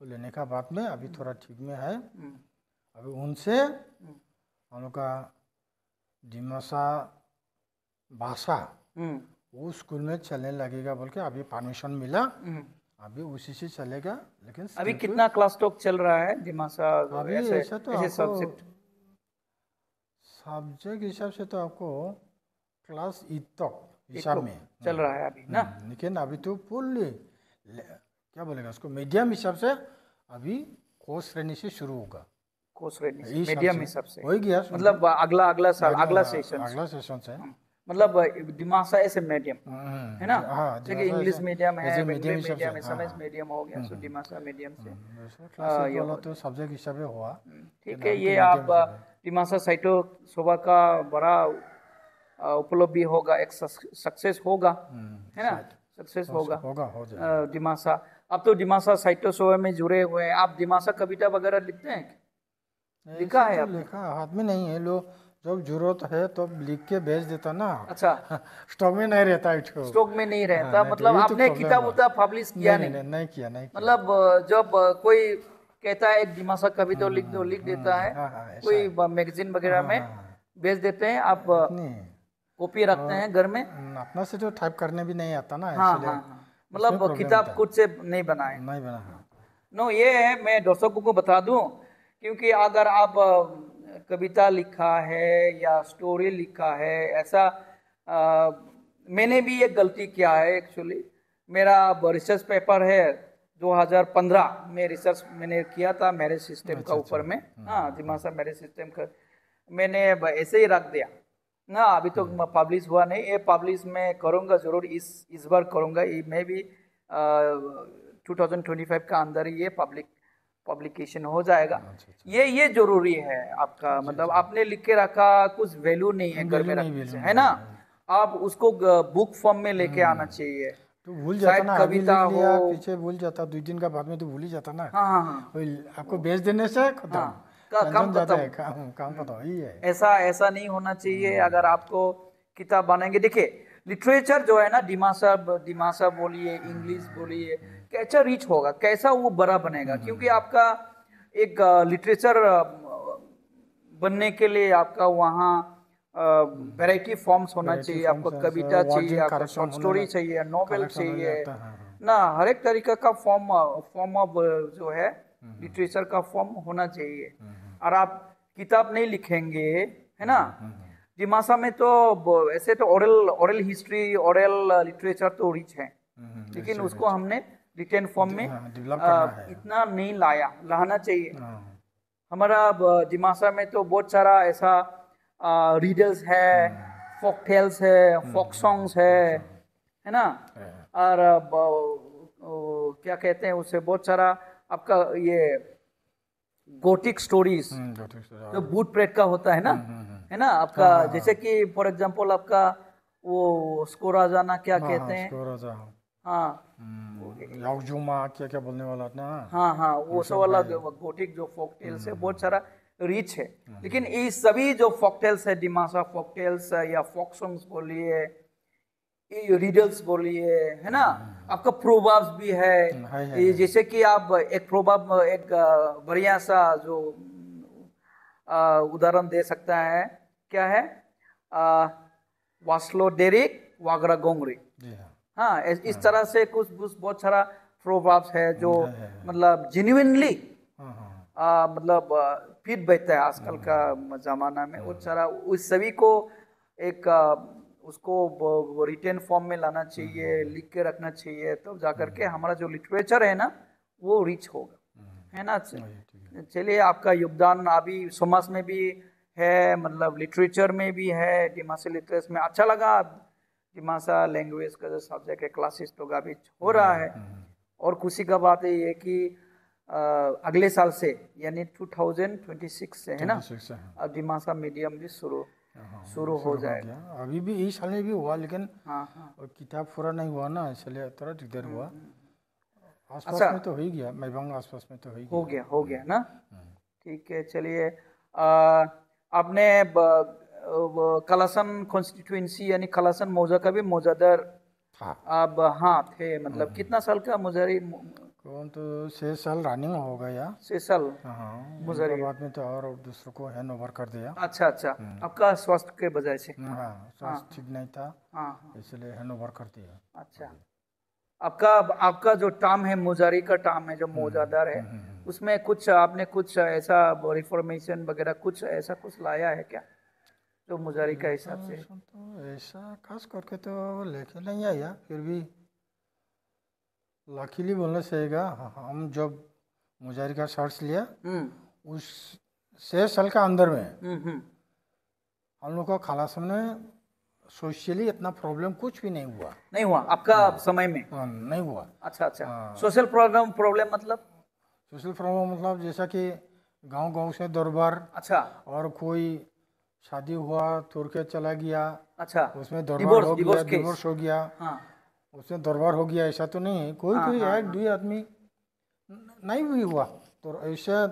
Speaker 2: वो लेने का बाद में अभी थोड़ा ठीक में है। अभी उनसे हम लोग का दिमासा भाषा वो स्कूल में चलने लगेगा बोल के अभी परमिशन मिला, अभी उसी से चलेगा। लेकिन
Speaker 1: अभी कितना क्लास तक चल रहा है दिमासा?
Speaker 2: अभी ऐसा तो
Speaker 1: सब्जेक्ट
Speaker 2: हिसाब से तो आपको क्लास 8 तक हिसाब में
Speaker 1: चल रहा है अभी ना।
Speaker 2: लेकिन अभी तो फुल्ली क्या बोलेगा उसको, मीडियम हिसाब से अभी कोर्स श्रेणी से शुरू होगा।
Speaker 1: कोर्स श्रेणी मीडियम हिसाब से
Speaker 2: हो गया,
Speaker 1: मतलब अगला साल अगला सेशन
Speaker 2: से
Speaker 1: मतलब दिमासा ऐसे मीडियम है ना? जैसे इंग्लिश मीडियम है,
Speaker 2: मीडियम
Speaker 1: समझ मीडियम हो गया, सो दिमासा मीडियम से
Speaker 2: ये वाला तो सब्जेक्ट हिसाब से हुआ।
Speaker 1: ठीक है, ये आप दिमासा साइटो सोबा का बड़ा उपलब्धि होगा, एक सक्सेस होगा, है ना, सक्सेस होगा
Speaker 2: हो जाएगा।
Speaker 1: दिमासा, अब तो दिमासा साहित्य सभा में जुड़े हुए हैं। आप दिमासा कविता वगैरह लिखते हैं? लिखा है आपने?
Speaker 2: लिखा हाथ में नहीं है, लो जब जरूरत है तो लिख के भेज देता ना।
Speaker 1: अच्छा,
Speaker 2: स्टॉक में नहीं रहता है,
Speaker 1: स्टॉक में नहीं रहता,
Speaker 2: नहीं,
Speaker 1: मतलब
Speaker 2: यही तो
Speaker 1: आपने
Speaker 2: प्रॉब्लम
Speaker 1: किताब
Speaker 2: है।
Speaker 1: उताब पब्लिश किया नहीं?
Speaker 2: नहीं किया।
Speaker 1: मतलब जब कोई कहता है एक दिमासा कविता लिख दो, लिख देता है,
Speaker 2: ऐसा
Speaker 1: कोई
Speaker 2: है।
Speaker 1: मैगजीन वगैरह में भेज देते हैं, आप
Speaker 2: नहीं,
Speaker 1: कॉपी रखते हैं घर में?
Speaker 2: अपना से जो टाइप करने भी नहीं आता ना,
Speaker 1: हाँ
Speaker 2: इसलिए
Speaker 1: हाँ हाँ, मतलब
Speaker 2: प्रॉब्लम
Speaker 1: किताब
Speaker 2: होता है।
Speaker 1: खुद से नहीं बनाए?
Speaker 2: नहीं बना। हाँ।
Speaker 1: नो, ये है, मैं दर्शकों को बता दूं, क्योंकि अगर आप कविता लिखा है या स्टोरी लिखा है, ऐसा मैंने भी एक गलती किया है एक्चुअली। मेरा रिसर्च पेपर है 2015 में, रिसर्च मैंने किया था मैरिज सिस्टम का ऊपर में। हाँ, दिमासा मैरिज सिस्टम का मैंने ऐसे ही रख दिया ना, अभी तो पब्लिश हुआ नहीं। ये पब्लिश मैं करूँगा जरूर, इस बार करूँगा। मैं भी 2025 का अंदर ही ये पब्लिकेशन हो जाएगा। ये जरूरी है आपका, मतलब आपने लिख के रखा, कुछ वैल्यू नहीं है घर में रखने से, है ना। आप उसको बुक फॉर्म में लेके आना चाहिए।
Speaker 2: तो भूल जाता ना, अभी
Speaker 1: कविता
Speaker 2: लिख लिया,
Speaker 1: हो,
Speaker 2: पीछे भूल जाता, 2 दिन का बाद में तो भूल ही जाता ना।
Speaker 1: हाँ हाँ हाँ,
Speaker 2: वही आपको भेज देने से खत्म,
Speaker 1: काम
Speaker 2: जाता है,
Speaker 1: खत्म।
Speaker 2: काम पता वही है।
Speaker 1: ऐसा नहीं होना चाहिए। अगर आपको किताब बनाएंगे, देखिए लिटरेचर जो है ना, दिमासा बोलिए, इंग्लिश बोलिए, कैसा रीच होगा, कैसा वो बड़ा बनेगा, क्योंकि आपका एक लिटरेचर बनने के लिए आपका वहाँ वैरायटी फॉर्म्स होना चाहिए। आपको कविता चाहिए, आपको शॉर्ट स्टोरी चाहिए, नॉवेल चाहिए ना, हर एक तरीका का फॉर्म ऑफ जो है लिटरेचर का फॉर्म होना चाहिए। और आप किताब नहीं लिखेंगे, है ना, दिमासा में तो ऐसे तो ओरल हिस्ट्री, ओरल लिटरेचर तो रिच है, लेकिन उसको हमने रिटन फॉर्म में इतना नहीं लाना चाहिए। हमारा दिमासा में तो बहुत सारा ऐसा रीडल्स है, फोक टेल्स है, फोक सॉन्ग्स है ना, और क्या कहते हैं उसे, बहुत सारा आपका ये गोटिक स्टोरीज जो भूत प्रेत का होता है ना, है ना आपका, जैसे कि फॉर एग्जांपल आपका वो स्कोराजाना क्या कहते हैं, हाँ
Speaker 2: यागजुमा क्या बोलने वाला था ना।
Speaker 1: हाँ, वो सब वाला गोटिक जो फोक टेल्स है, बहुत सारा रिच है। लेकिन ये सभी जो फोक टेल्स है, दिमासा फोक टेल्स या फोक सॉन्ग्स बोलिए, रिडल्स बोलिए, है ना, आपका प्रोवर्ब्स भी है। जैसे कि आप एक प्रोवर्ब, एक बढ़िया सा जो उदाहरण दे सकता है, क्या है, वास्लो डेरिक वागरा गोंगरी, हाँ, इस तरह से कुछ बहुत सारा प्रोवर्ब्स है जो मतलब जेन्युइनली मतलब फिट बैठता है आजकल का जमाना में। वो सारा उस सभी को एक उसको रिटन फॉर्म में लाना चाहिए, लिख के रखना चाहिए, तब जाकर के हमारा जो लिटरेचर है ना वो रिच होगा, है ना। चलिए, आपका योगदान अभी समाज में भी है, मतलब लिटरेचर में भी है, दिमासा लिटरेचर में अच्छा लगा। दिमासा लैंग्वेज का जो सब्जेक्ट है, क्लासेस तो अभी हो रहा है, और खुशी का बात है ये कि अगले साल से यानी 2026 से, है ना, दिमासा मीडियम भी शुरू हो जाएगा।
Speaker 2: अभी भी इस साल में भी हुआ, लेकिन किताब पूरा नहीं हुआ ना, इसलिए थोड़ा दिक्कत हुआ। आसपास में तो हो ही गया, मैबांग आसपास में तो
Speaker 1: हो गया ना। ठीक है, चलिए, आपने कलासन कॉन्स्टिट्यूएंसी यानी कलासन मौजा का भी मौजादार आप थे, मतलब कितना साल का मुजारी?
Speaker 2: कौन तो 6 साल रनिंग हो गया।
Speaker 1: 6 साल
Speaker 2: मुजारी बाद में तो और दूसरों को हैंड ओवर कर दिया।
Speaker 1: अच्छा, आपका स्वास्थ्य के वजह से?
Speaker 2: स्वास्थ्य ठीक नहीं था, इसलिए हैंड ओवर कर दिया।
Speaker 1: अच्छा, आपका जो टर्म है, मुजारी का टर्म है, जो मौजादार है, उसमें कुछ आपने कुछ ऐसा रिफॉर्मेशन वगैरह कुछ ऐसा कुछ लाया है क्या, जो मुजारी का हिसाब से?
Speaker 2: तो ऐसा खास करके तो लेके नहीं आया, फिर भी लकीली बोलना चाहिएगा। हम जब मुजारी का सर्च लिया, उस 6 साल का अंदर में हम लोग का खालासन में सोशली इतना प्रॉब्लम कुछ भी नहीं हुआ
Speaker 1: आपका समय में?
Speaker 2: नहीं हुआ।
Speaker 1: अच्छा, सोशल प्रॉब्लम मतलब?
Speaker 2: सोशल प्रॉब्लम मतलब जैसा कि गांव से दरबार,
Speaker 1: अच्छा,
Speaker 2: और कोई शादी हुआ, तुर्क चला गया,
Speaker 1: अच्छा,
Speaker 2: उसमें दरबार हो गया,
Speaker 1: डिवोर्स केस।
Speaker 2: डिवोर्स हो गया,
Speaker 1: हाँ
Speaker 2: उसमें दरबार हो गया, ऐसा तो नहीं है। कोई
Speaker 1: हाँ
Speaker 2: कोई
Speaker 1: हाँ
Speaker 2: एक दो आदमी नहीं भी हुआ तो ऐसा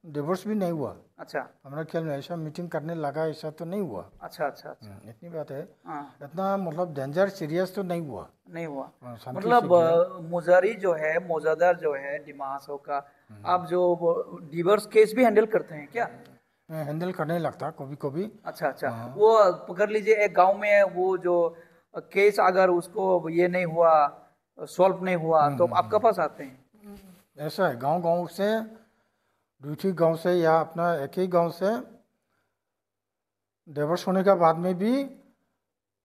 Speaker 2: डिवोर्स भी नहीं हुआ।
Speaker 1: अच्छा
Speaker 2: हमारा ख्याल में ऐसा मीटिंग करने लगा ऐसा तो नहीं हुआ।
Speaker 1: अच्छा अच्छा अच्छा।
Speaker 2: इतनी बात है।
Speaker 1: हाँ
Speaker 2: इतना मतलब डेंजर सीरियस तो नहीं हुआ।
Speaker 1: नहीं हुआ।
Speaker 2: शांति
Speaker 1: मतलब
Speaker 2: से गया।
Speaker 1: मुजारी जो है, मोजादार जो है डिमासो का, आप जो डिवोर्स केस भी हैंडल करते हैं क्या?
Speaker 2: हैंडल करने लगता कभी कभी।
Speaker 1: अच्छा अच्छा। वो पकड़ लीजिए एक गांव में वो जो केस अगर उसको ये नहीं हुआ, सॉल्व नहीं हुआ, तो आपके पास आते हैं?
Speaker 2: ऐसा है, गांव गांव से, दूसरी गांव से या अपना एक ही गांव से डिवोर्स होने के बाद में भी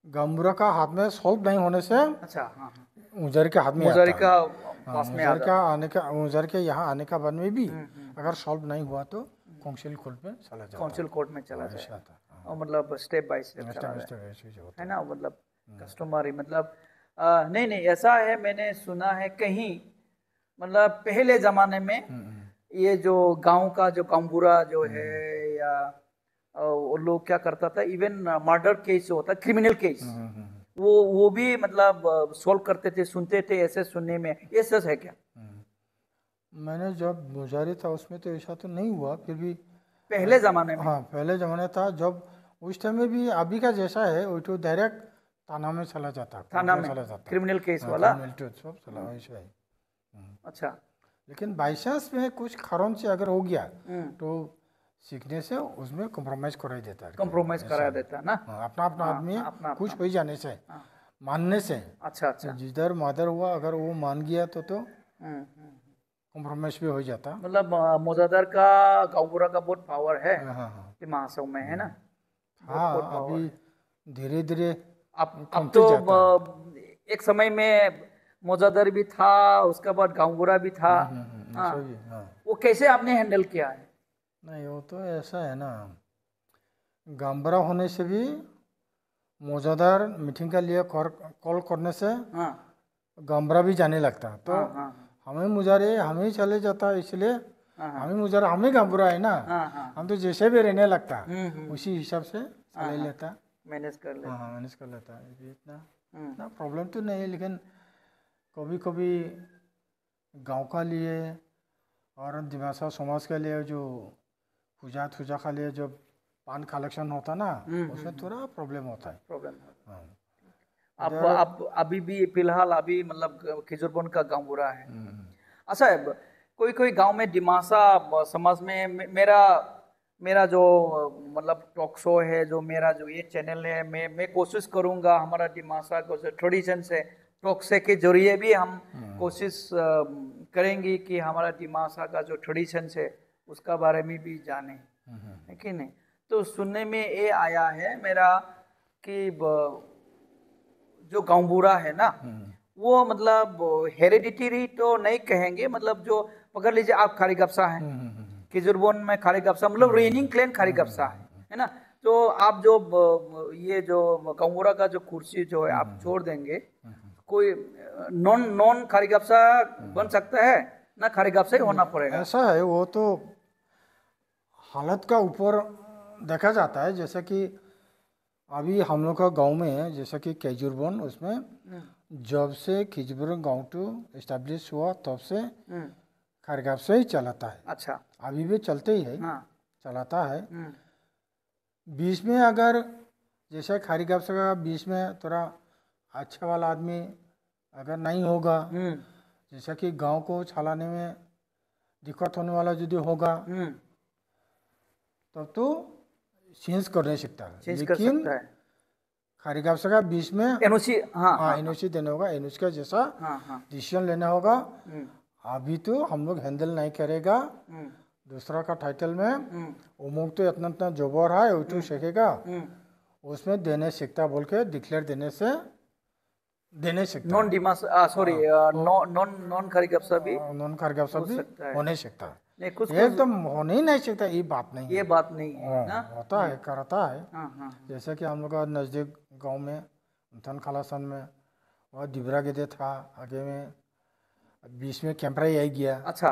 Speaker 2: गामबुरा का हाथ में सॉल्व नहीं होने से
Speaker 1: अच्छा हाँ हाँ।
Speaker 2: मुजर के हाथ में
Speaker 1: मुजारी
Speaker 2: आता
Speaker 1: का
Speaker 2: है।
Speaker 1: पास में
Speaker 2: मुजर का आने का, मुजर के यहाँ आने का बाद में भी अगर सॉल्व नहीं हुआ तो काउंसिल कोर्ट में चला जाता है।
Speaker 1: काउंसिल कोर्ट में चला
Speaker 2: ऐसा
Speaker 1: जाए,
Speaker 2: था।
Speaker 1: और मतलब स्टेप बाय स्टेप चला
Speaker 2: स्टेप
Speaker 1: जाए,
Speaker 2: ऐसे ही होता
Speaker 1: है ना? मतलब कस्टमरी मतलब नहीं नहीं, ऐसा है, मैंने सुना है कहीं, मतलब पहले जमाने में ये जो गांव का जो कामबुरा जो है, या वो लोग क्या करता था, इवन मर्डर केस जो होता है, क्रिमिनल केस, वो भी मतलब सॉल्व करते थे, सुनते थे ऐसे सुनने में, ये सच है क्या?
Speaker 2: मैंने जब मुजारी था उसमें तो ऐसा तो नहीं हुआ, फिर भी
Speaker 1: पहले जमाने में?
Speaker 2: हाँ पहले ज़माने था जब, उस टाइम में भी अभी का जैसा है वो तो डायरेक्ट थाना में चला जाता,
Speaker 1: थाना में
Speaker 2: चला जाता,
Speaker 1: क्रिमिनल केस वाला?
Speaker 2: क्रिमिनल तो सब चला वैसा है।
Speaker 1: अच्छा।
Speaker 2: लेकिन बाई चांस में कुछ कारण से अगर हो गया तो सीखने से उसमें कॉम्प्रोमाइज करा ही देता है।
Speaker 1: कॉम्प्रोमाइज करा देता है ना?
Speaker 2: अपना अपना आदमी
Speaker 1: अपना
Speaker 2: कुछ हो जाने से, मानने से।
Speaker 1: अच्छा अच्छा।
Speaker 2: जिधर मादर हुआ अगर वो मान गया तो
Speaker 1: हम्म।
Speaker 2: कॉम्प्रोमाइज भी हो जाता।
Speaker 1: मतलब मोजादार का गावबुरा का बहुत पावर है
Speaker 2: हाँ हाँ
Speaker 1: महासव में, है ना?
Speaker 2: हाँ।
Speaker 1: बहुत पावर
Speaker 2: अभी
Speaker 1: है।
Speaker 2: धीरे धीरे
Speaker 1: अब
Speaker 2: कमते
Speaker 1: तो
Speaker 2: जाता है।
Speaker 1: एक समय में मोजादार भी था, उसके बाद गावबुरा भी था। हाँ,
Speaker 2: ऐसा भी, हाँ।
Speaker 1: वो कैसे आपने हैंडल किया है?
Speaker 2: नहीं वो तो ऐसा है ना, गामबरा होने से भी मौजादार मीटिंग के लिए कॉल करने से
Speaker 1: हाँ
Speaker 2: गामबरा भी जाने लगता, तो
Speaker 1: हाँ हाँ
Speaker 2: हमें मुजारे हमें ही चले जाता, इसलिए
Speaker 1: हाँ
Speaker 2: हमें मुजारा हमें गामबरा है ना,
Speaker 1: हाँ हाँ।
Speaker 2: हम तो जैसे भी रहने लगता
Speaker 1: हम्म।
Speaker 2: उसी हिसाब से चले लेता।
Speaker 1: मैनेज कर ले।
Speaker 2: हाँ मैनेज कर लेता है। ये इतना इतना प्रॉब्लम तो नहीं है, लेकिन कभी कभी गांव का लिए और दिमासा समाज के लिए जो पूजा थूजा के लिए जो पान कलेक्शन होता ना, उसमें थोड़ा प्रॉब्लम होता है।
Speaker 1: प्रॉब्लम।
Speaker 2: हाँ।
Speaker 1: आप अभी भी फिलहाल अभी मतलब खिजूरबन का गांव बुरा है। अच्छा है, कोई कोई गांव में डिमासा समाज में मेरा जो मतलब टॉक शो है, जो मेरा जो ये चैनल है, मैं कोशिश करूंगा हमारा डिमासा को ट्रेडिशन से टॉक शो के जरिए भी हम कोशिश करेंगे कि हमारा डिमासा का जो ट्रेडिशन है उसका बारे में भी जाने, है कि नहीं? तो सुनने में ये आया है मेरा कि जो गांवबुरा है ना, वो मतलब हेरिडिटरी तो नहीं कहेंगे, मतलब जो पकड़ लीजिए आप खारी गपसा है, खिजूरबोन में खारी गपसा मतलब रेनिंग क्लेन खारी गपसा है ना? तो आप जो ये जो गांवबुरा का जो कुर्सी जो है आप छोड़ देंगे, कोई नॉन नॉन खारी गपसा बन सकता है ना? खारी गपसा ही होना पड़ेगा?
Speaker 2: ऐसा है, वो तो हालत का ऊपर देखा जाता है। जैसे कि अभी हम लोग का गांव में जैसे कि खिजूरबोन, उसमें जब से खिजूरबोन गांव टू इस्टेब्लिश हुआ तब से खरगाप से ही चलाता है।
Speaker 1: अच्छा।
Speaker 2: अभी भी चलते ही है।
Speaker 1: हाँ।
Speaker 2: चलाता है। बीच में अगर जैसे खरगाप से बीच में थोड़ा अच्छा वाला आदमी अगर नहीं होगा, जैसे कि गांव को चलाने में दिक्कत होने वाला यदि होगा तब तो चेंज कर नहीं सकता। लेकिन खरीगाप से का बीच में
Speaker 1: एनओसी, हाँ
Speaker 2: एनओसी देना होगा, एनओसी का जैसा डिसीजन लेना होगा। अभी तो हम लोग हैंडल नहीं करेगा, दूसरा का टाइटल में उमुक तो इतना इतना जोबर है वो तो सीखेगा, उसमें देने सीखता बोल के डिक्लेयर देने से देने सकता।
Speaker 1: नॉन डिमास सॉरी नॉन नॉन खरीगाप भी,
Speaker 2: नॉन खरीगाप भी हो नहीं सकता,
Speaker 1: कुछ
Speaker 2: एकदम होने ही नहीं सकता। ये बात नहीं,
Speaker 1: ये बात नहीं है ना?
Speaker 2: होता है, करता है। जैसे कि हम लोग का नज़दीक गांव में धन खालासन में वह डिबरा गेदे था, आगे में बीच में कैंपरा ही आई गया।
Speaker 1: अच्छा।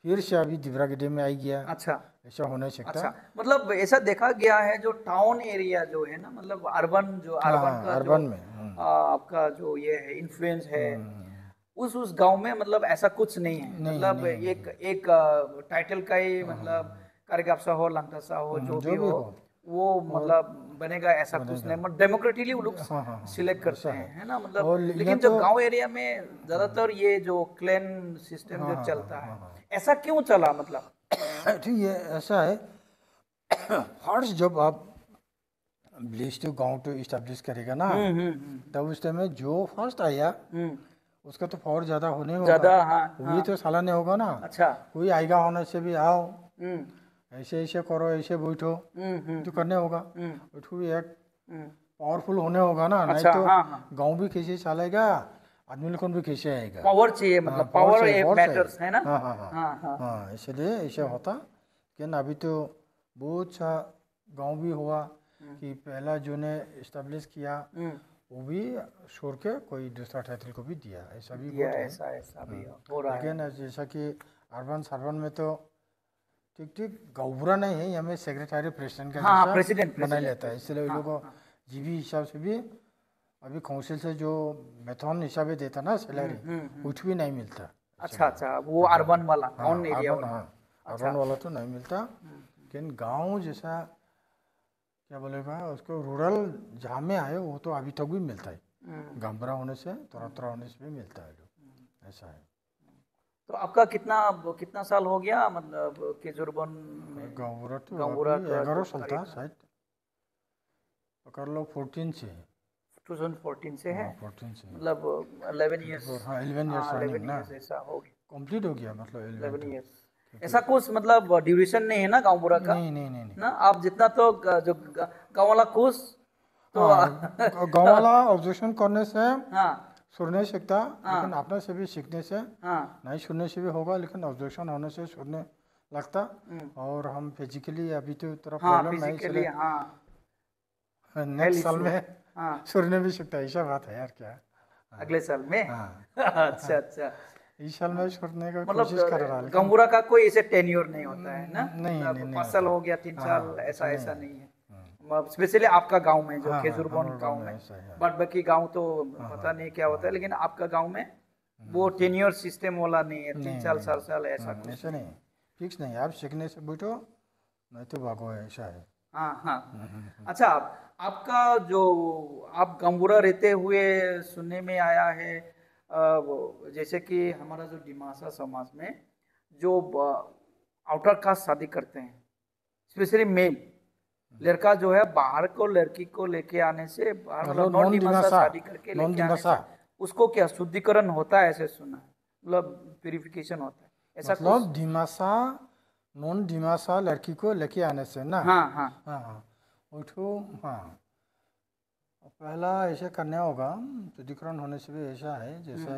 Speaker 2: फिर से अभी दिब्रागढ़ में आई गया।
Speaker 1: अच्छा,
Speaker 2: ऐसा हो नहीं सकता।
Speaker 1: अच्छा, मतलब ऐसा देखा गया है जो टाउन एरिया जो है ना, मतलब अर्बन जो अर्बन का
Speaker 2: अर्बन
Speaker 1: जो
Speaker 2: में
Speaker 1: आपका जो ये है इन्फ्लुएंस है, उस गांव में मतलब ऐसा कुछ नहीं है।
Speaker 2: नहीं
Speaker 1: मतलब
Speaker 2: नहीं
Speaker 1: एक एक टाइटल का ही मतलब कारगापसा हो लंगटासा हो जो भी हो वो मतलब बनेगा, ऐसा कुछ नहीं। मतलब डेमोक्रेटिकली वो लोग सिलेक्ट करते हैं, है ना। मतलब लेकिन जो गांव एरिया में ज्यादातर ये जो क्लैन सिस्टम जो चलता है, ऐसा क्यों चला मतलब?
Speaker 2: ठीक है, ऐसा है। फर्स्ट जब आप विलेज टू गांव टू इस्टेब्लिश करेगा ना, तब उस टाइम में जो फर्स्ट आया उसका तो पावर ज्यादा होने होगा,
Speaker 1: ज्यादा। हाँ,
Speaker 2: वही तो साला नहीं होगा ना।
Speaker 1: अच्छा,
Speaker 2: कोई आएगा होने से भी आओ ऐसे ऐसे करो, ऐसे बैठो, तो करने होगा। तो एक पावरफुल होने होगा ना, नहीं तो गांव भी कैसे चलेगा, आदमी लोग भी कैसे आएगा।
Speaker 1: पावर चाहिए, मतलब पावर मैटर्स है ना।
Speaker 2: हाँ हाँ हाँ हाँ, इसलिए ऐसे होता। लेकिन अभी तो बहुत सा गांव भी हुआ कि पहला जो ने इस्टेब्लिश किया वो भी छोड़ के कोई दूसरा टाइटल को भी दिया, ऐसा भी बहुत है।
Speaker 1: ऐसा भी हो रहा है।
Speaker 2: लेकिन जैसा कि अर्बन में तो ठीक ठीक गाँव नहीं है, हमें सेक्रेटरी प्रेसिडेंट का जैसा
Speaker 1: प्रेसिडेंट
Speaker 2: बना लेता है। इसलिए उन लोगों को जीबी हिसाब से भी अभी काउंसिल से जो वेतन हिसाब से देता ना सैलरी, कुछ भी नहीं मिलता।
Speaker 1: अच्छा अच्छा, वो अर्बन वाला टाउन एरिया वाला।
Speaker 2: अर्बन वाला तो नहीं मिलता, लेकिन गांव जैसा क्या बोलेगा उसको, रूरल जहाँ में आए वो तो अभी तक भी मिलता है। गांवरा होने से, तोरा होने से भी मिलता है, ऐसा है।
Speaker 1: तो आपका कितना कितना साल हो गया मतलब केजुरबन में?
Speaker 2: गांवरा तो 11 साल था शायद, पकड़ लो 14 से,
Speaker 1: 2014 से है।
Speaker 2: 14 से
Speaker 1: मतलब 11 इयर्स।
Speaker 2: हाँ 11 इयर्स रनिंग ना,
Speaker 1: ऐसा हो गया,
Speaker 2: कंप्लीट हो गया मतलब
Speaker 1: 11 इयर्स। ऐसा कुछ मतलब ड्यूरेशन नहीं है ना गाँव बुरा का?
Speaker 2: नहीं
Speaker 1: ना, आप जितना तो जो गाँव वाला खुश तो
Speaker 2: गाँव वाला ऑब्जेक्शन करने से
Speaker 1: हाँ
Speaker 2: सुन नहीं सकता, लेकिन अपने से भी सीखने से नहीं सुनने से भी होगा, लेकिन ऑब्जेक्शन होने से सुनने लगता। और हम फिजिकली अभी तो तरह प्रॉब्लम नहीं,
Speaker 1: फिजिकली
Speaker 2: नेक्स्ट साल में सुनने भी सकता है। ऐसा बात है यार, क्या
Speaker 1: अगले साल में? अच्छा अच्छा,
Speaker 2: इस साल में छोड़ने का कोशिश कर रहा है।
Speaker 1: गंगूरा का कोई ऐसे टेन्योर नहीं होता है ना,
Speaker 2: नहीं
Speaker 1: 5 साल हो गया, 3 साल, ऐसा नहीं है। स्पेशली आपका गांव में जो खेजूरबन गांव में, बट बाकी गांव तो पता नहीं क्या होता है, लेकिन आपका गांव में वो टेन्योर सिस्टम वाला नहीं है, 3 साल 4 साल ऐसा कुछ
Speaker 2: ऐसा नहीं, फिक्स नहीं। आप सीखने से बैठो नहीं तो भागो, ऐसा है।
Speaker 1: हाँ। अच्छा, आपका जो आप गंगूरा रहते हुए सुनने में आया है, जैसे कि हमारा जो डिमासा समाज में जो आउटर कास्ट शादी करते हैं, स्पेशली मेल लड़का जो है बाहर को लड़की को लेके आने से, नॉन डिमासा शादी करके लेके आने से उसको क्या शुद्धिकरण होता है ऐसे सुना है, मतलब प्यूरिफिकेशन होता है ऐसा
Speaker 2: मतलब डिमासा नॉन डिमासा लड़की को लेके आने से ना। हाँ उठो। हाँ, पहला ऐसे करने होगा, शुद्धिकरण होने से भी ऐसा है जैसे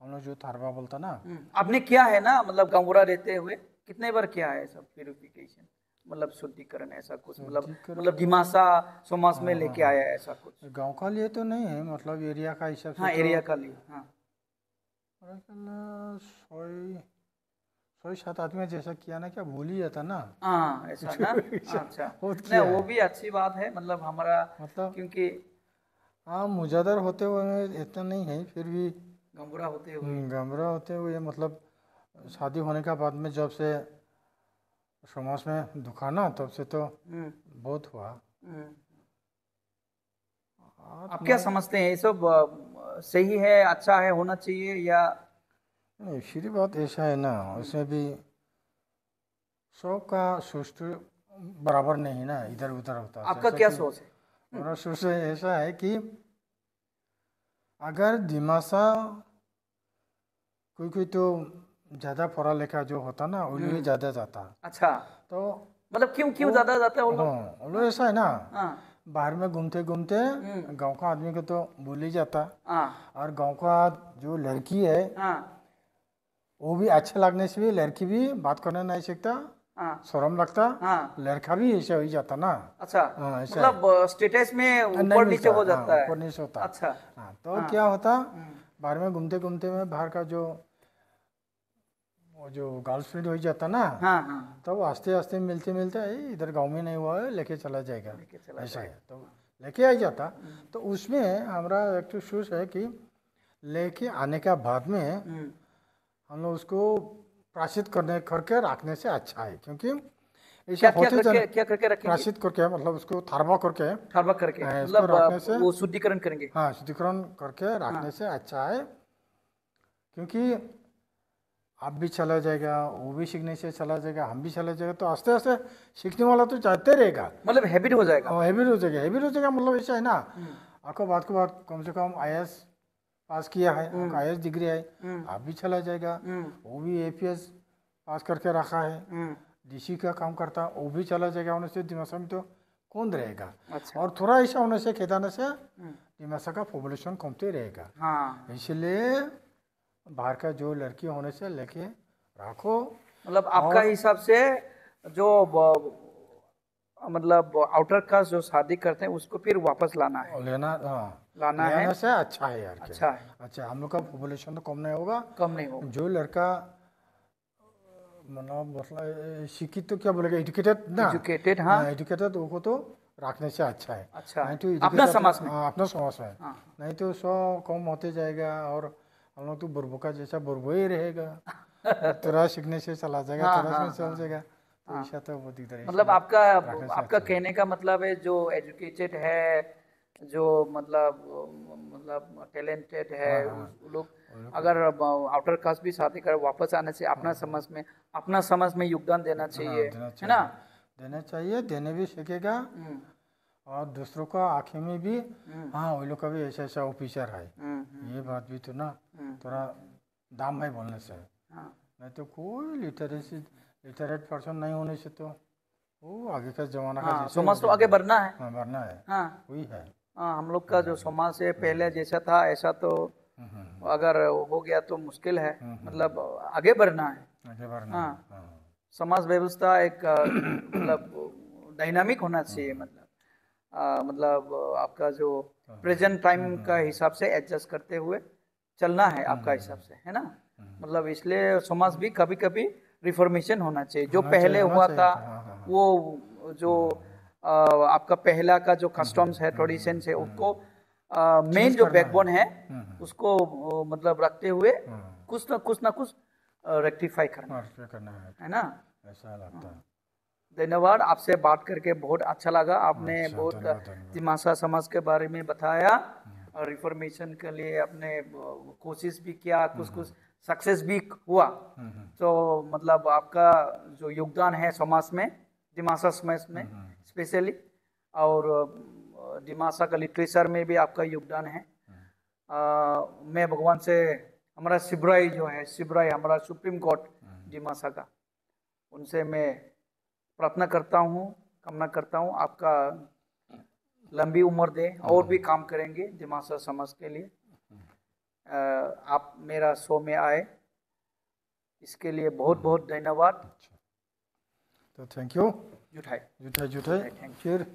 Speaker 2: हम लोग जो थारवा बोलता ना।
Speaker 1: आपने किया है ना, मतलब गंगूरा रहते हुए कितने बार किया है सब प्यूरिफिकेशन, मतलब शुद्धिकरण ऐसा कुछ, मतलब डिमासा समाज में लेके आया है ऐसा कुछ?
Speaker 2: गांव का लिए तो नहीं है, मतलब एरिया का हिसाब से।
Speaker 1: एरिया का लिए।
Speaker 2: 6-7 आदमी जैसा किया ना, क्या भूल ही जाता ना।
Speaker 1: ऐसा ना। अच्छा, नहीं वो भी अच्छी बात है, मतलब हमारा मतलब क्योंकि
Speaker 2: मुजादर होते हुए इतना नहीं है, फिर भी
Speaker 1: गंगूरा होते
Speaker 2: हुए मतलब शादी होने के बाद में जब से समाज में दुखा ना, तब से तो बहुत हुआ।
Speaker 1: आप क्या समझते हैं, ये सब सही है, अच्छा है, होना चाहिए या
Speaker 2: नहीं? श्री बात ऐसा है ना, उसमें भी सबका सोच बराबर नहीं ना, इधर उधर होता है।
Speaker 1: आपका क्या सोच है?
Speaker 2: मेरा सोच ऐसा है कि अगर दिमासा कोई तो ज़्यादा पढ़ा लिखा जो होता ना, वो लोग ज़्यादा जाता।
Speaker 1: अच्छा,
Speaker 2: तो
Speaker 1: मतलब क्यों ज़्यादा जाता है वो
Speaker 2: लोग? ऐसा है ना, बाहर में घूमते घूमते गांव का आदमी को तो भूल ही जाता, और गांव का जो लड़की है वो भी अच्छा लगने से भी लड़की भी बात करने नहीं सीखता, शर्म लगता, लड़का भी ऐसे हो जाता ना।
Speaker 1: अच्छा, मतलब स्टेटस में ऊपर नीचे हो जाता है,
Speaker 2: ऊपर नीचे होता।
Speaker 1: अच्छा,
Speaker 2: तो क्या होता, बाहर में घूमते घूमते में बाहर का जो वो जो गर्लफ्रेंड हो जाता ना,
Speaker 1: हाँ हाँ,
Speaker 2: तब आस्ते आस्ते मिलते मिलते इधर गांव में नहीं हुआ है, लेके चला जाएगा, ऐसा है। तो लेके आ जाता। तो उसमें हमारा एक तो सोच है कि लेके आने के बाद में हम लोग उसको प्रायश्चित करके रखने से अच्छा है, क्योंकि ऐसा
Speaker 1: क्या करके रखेंगे?
Speaker 2: प्रायश्चित करके मतलब उसको थारवा करके
Speaker 1: मतलब
Speaker 2: रखने से,
Speaker 1: वो शुद्धिकरण करेंगे।
Speaker 2: हाँ, शुद्धिकरण करके रखने से अच्छा है, क्योंकि आप भी चला जाएगा, वो भी सीखने से चला जाएगा, हम भी चला जाएगा, तो आस्ते आस्ते सीखने वाला तो चाहते रहेगा,
Speaker 1: मतलब हैबिट हो जाएगा।
Speaker 2: हैबिट हो जाएगा, हैबिट हो जाएगा। मतलब ऐसा है ना, आपको बात कम से कम IAS पास किया है, IAS डिग्री है, आप भी चला जाएगा, वो भी APS पास करके रखा है, DC का काम करता, वो भी चला जाएगा, होने से दिमाग में तो कौन रहेगा।
Speaker 1: अच्छा।
Speaker 2: और थोड़ा ऐसा होने से खेदाने से दिमाग का पॉपुलेशन कमते रहेगा।
Speaker 1: हाँ,
Speaker 2: इसलिए बाहर का जो लड़की होने से लेके रखो।
Speaker 1: मतलब आपका हिसाब से जो मतलब आउटर कास्ट जो शादी करते हैं उसको फिर वापस लाना है,
Speaker 2: लाना है से अच्छा है यार।
Speaker 1: अच्छा है,
Speaker 2: अच्छा, हम लोग का पॉपुलेशन तो कम नहीं होगा,
Speaker 1: कम नहीं होगा।
Speaker 2: जो लड़का मतलब शिक्षित तो क्या बोलेगा, एजुकेटेड ना,
Speaker 1: एजुकेटेड, हाँ,
Speaker 2: एजुकेटेड वो तो रखने से अच्छा है।
Speaker 1: अच्छा,
Speaker 2: नहीं तो
Speaker 1: अपना समाज में,
Speaker 2: अपना समाज में, नहीं तो कम होते जाएगा, और हम लोग तो बुरबो का जैसा बुरबो ही रहेगा, थोड़ा सीखने से चला जाएगा, थोड़ा से चल जाएगा, तो ऐसा तो वो दिखता है।
Speaker 1: मतलब आपका कहने का मतलब है जो एजुकेटेड है, जो मतलब टैलेंटेड है, उस लोग अगर आउटर कास्ट भी शादी कर वापस आने से अपना समाज में योगदान देना चाहिए, है ना?
Speaker 2: देना चाहिए, देने भी सीखेगा, और दूसरों का आंखें में भी, हाँ वो लोग का भी ऐसा ऐसा ऑफिसर है, ये बात भी तो ना थोड़ा दाम है बोलने से। नहीं तो कोई लिटरेट पर्सन नहीं होने से तो वो आगे का जमाना का
Speaker 1: समाज तो आगे बढ़ना है,
Speaker 2: बढ़ना है,
Speaker 1: हाँ
Speaker 2: वही है।
Speaker 1: हम लोग का जो समाज से पहले जैसा था ऐसा तो अगर हो गया तो मुश्किल है, मतलब आगे बढ़ना है,
Speaker 2: आगे बढ़ना।
Speaker 1: समाज व्यवस्था एक मतलब डायनामिक होना चाहिए, मतलब आपका जो प्रेजेंट टाइम का हिसाब से एडजस्ट करते हुए चलना है आपका हिसाब से, है ना? मतलब इसलिए समाज भी कभी कभी रिफॉर्मेशन होना चाहिए, जो पहले हुआ था वो जो आपका पहला का जो कस्टम्स है, ट्रेडिशंस है, उसको मेन जो बैकबोन है उसको मतलब रखते हुए कुछ ना कुछ रेक्टिफाई करना है ना? ऐसा लगता है। धन्यवाद, आपसे बात करके बहुत अच्छा लगा। आपने बहुत दिमासा समाज के बारे में बताया और रिफॉर्मेशन के लिए आपने कोशिश भी किया, कुछ सक्सेस भी हुआ। तो मतलब आपका जो योगदान है समाज में, दिमासा समाज में स्पेशली, और दिमासा का लिटरेचर में भी आपका योगदान है। मैं भगवान से हमारा शिवराय जो है, शिवराय हमारा सुप्रीम कोर्ट दिमासा का, उनसे मैं प्रार्थना करता हूँ, कामना करता हूँ आपका लंबी उम्र दे, और भी काम करेंगे दिमासा समाज के लिए। आप मेरा शो में आए, इसके लिए बहुत बहुत धन्यवाद।
Speaker 2: तो थैंक यू।
Speaker 1: जुटाई
Speaker 2: फिर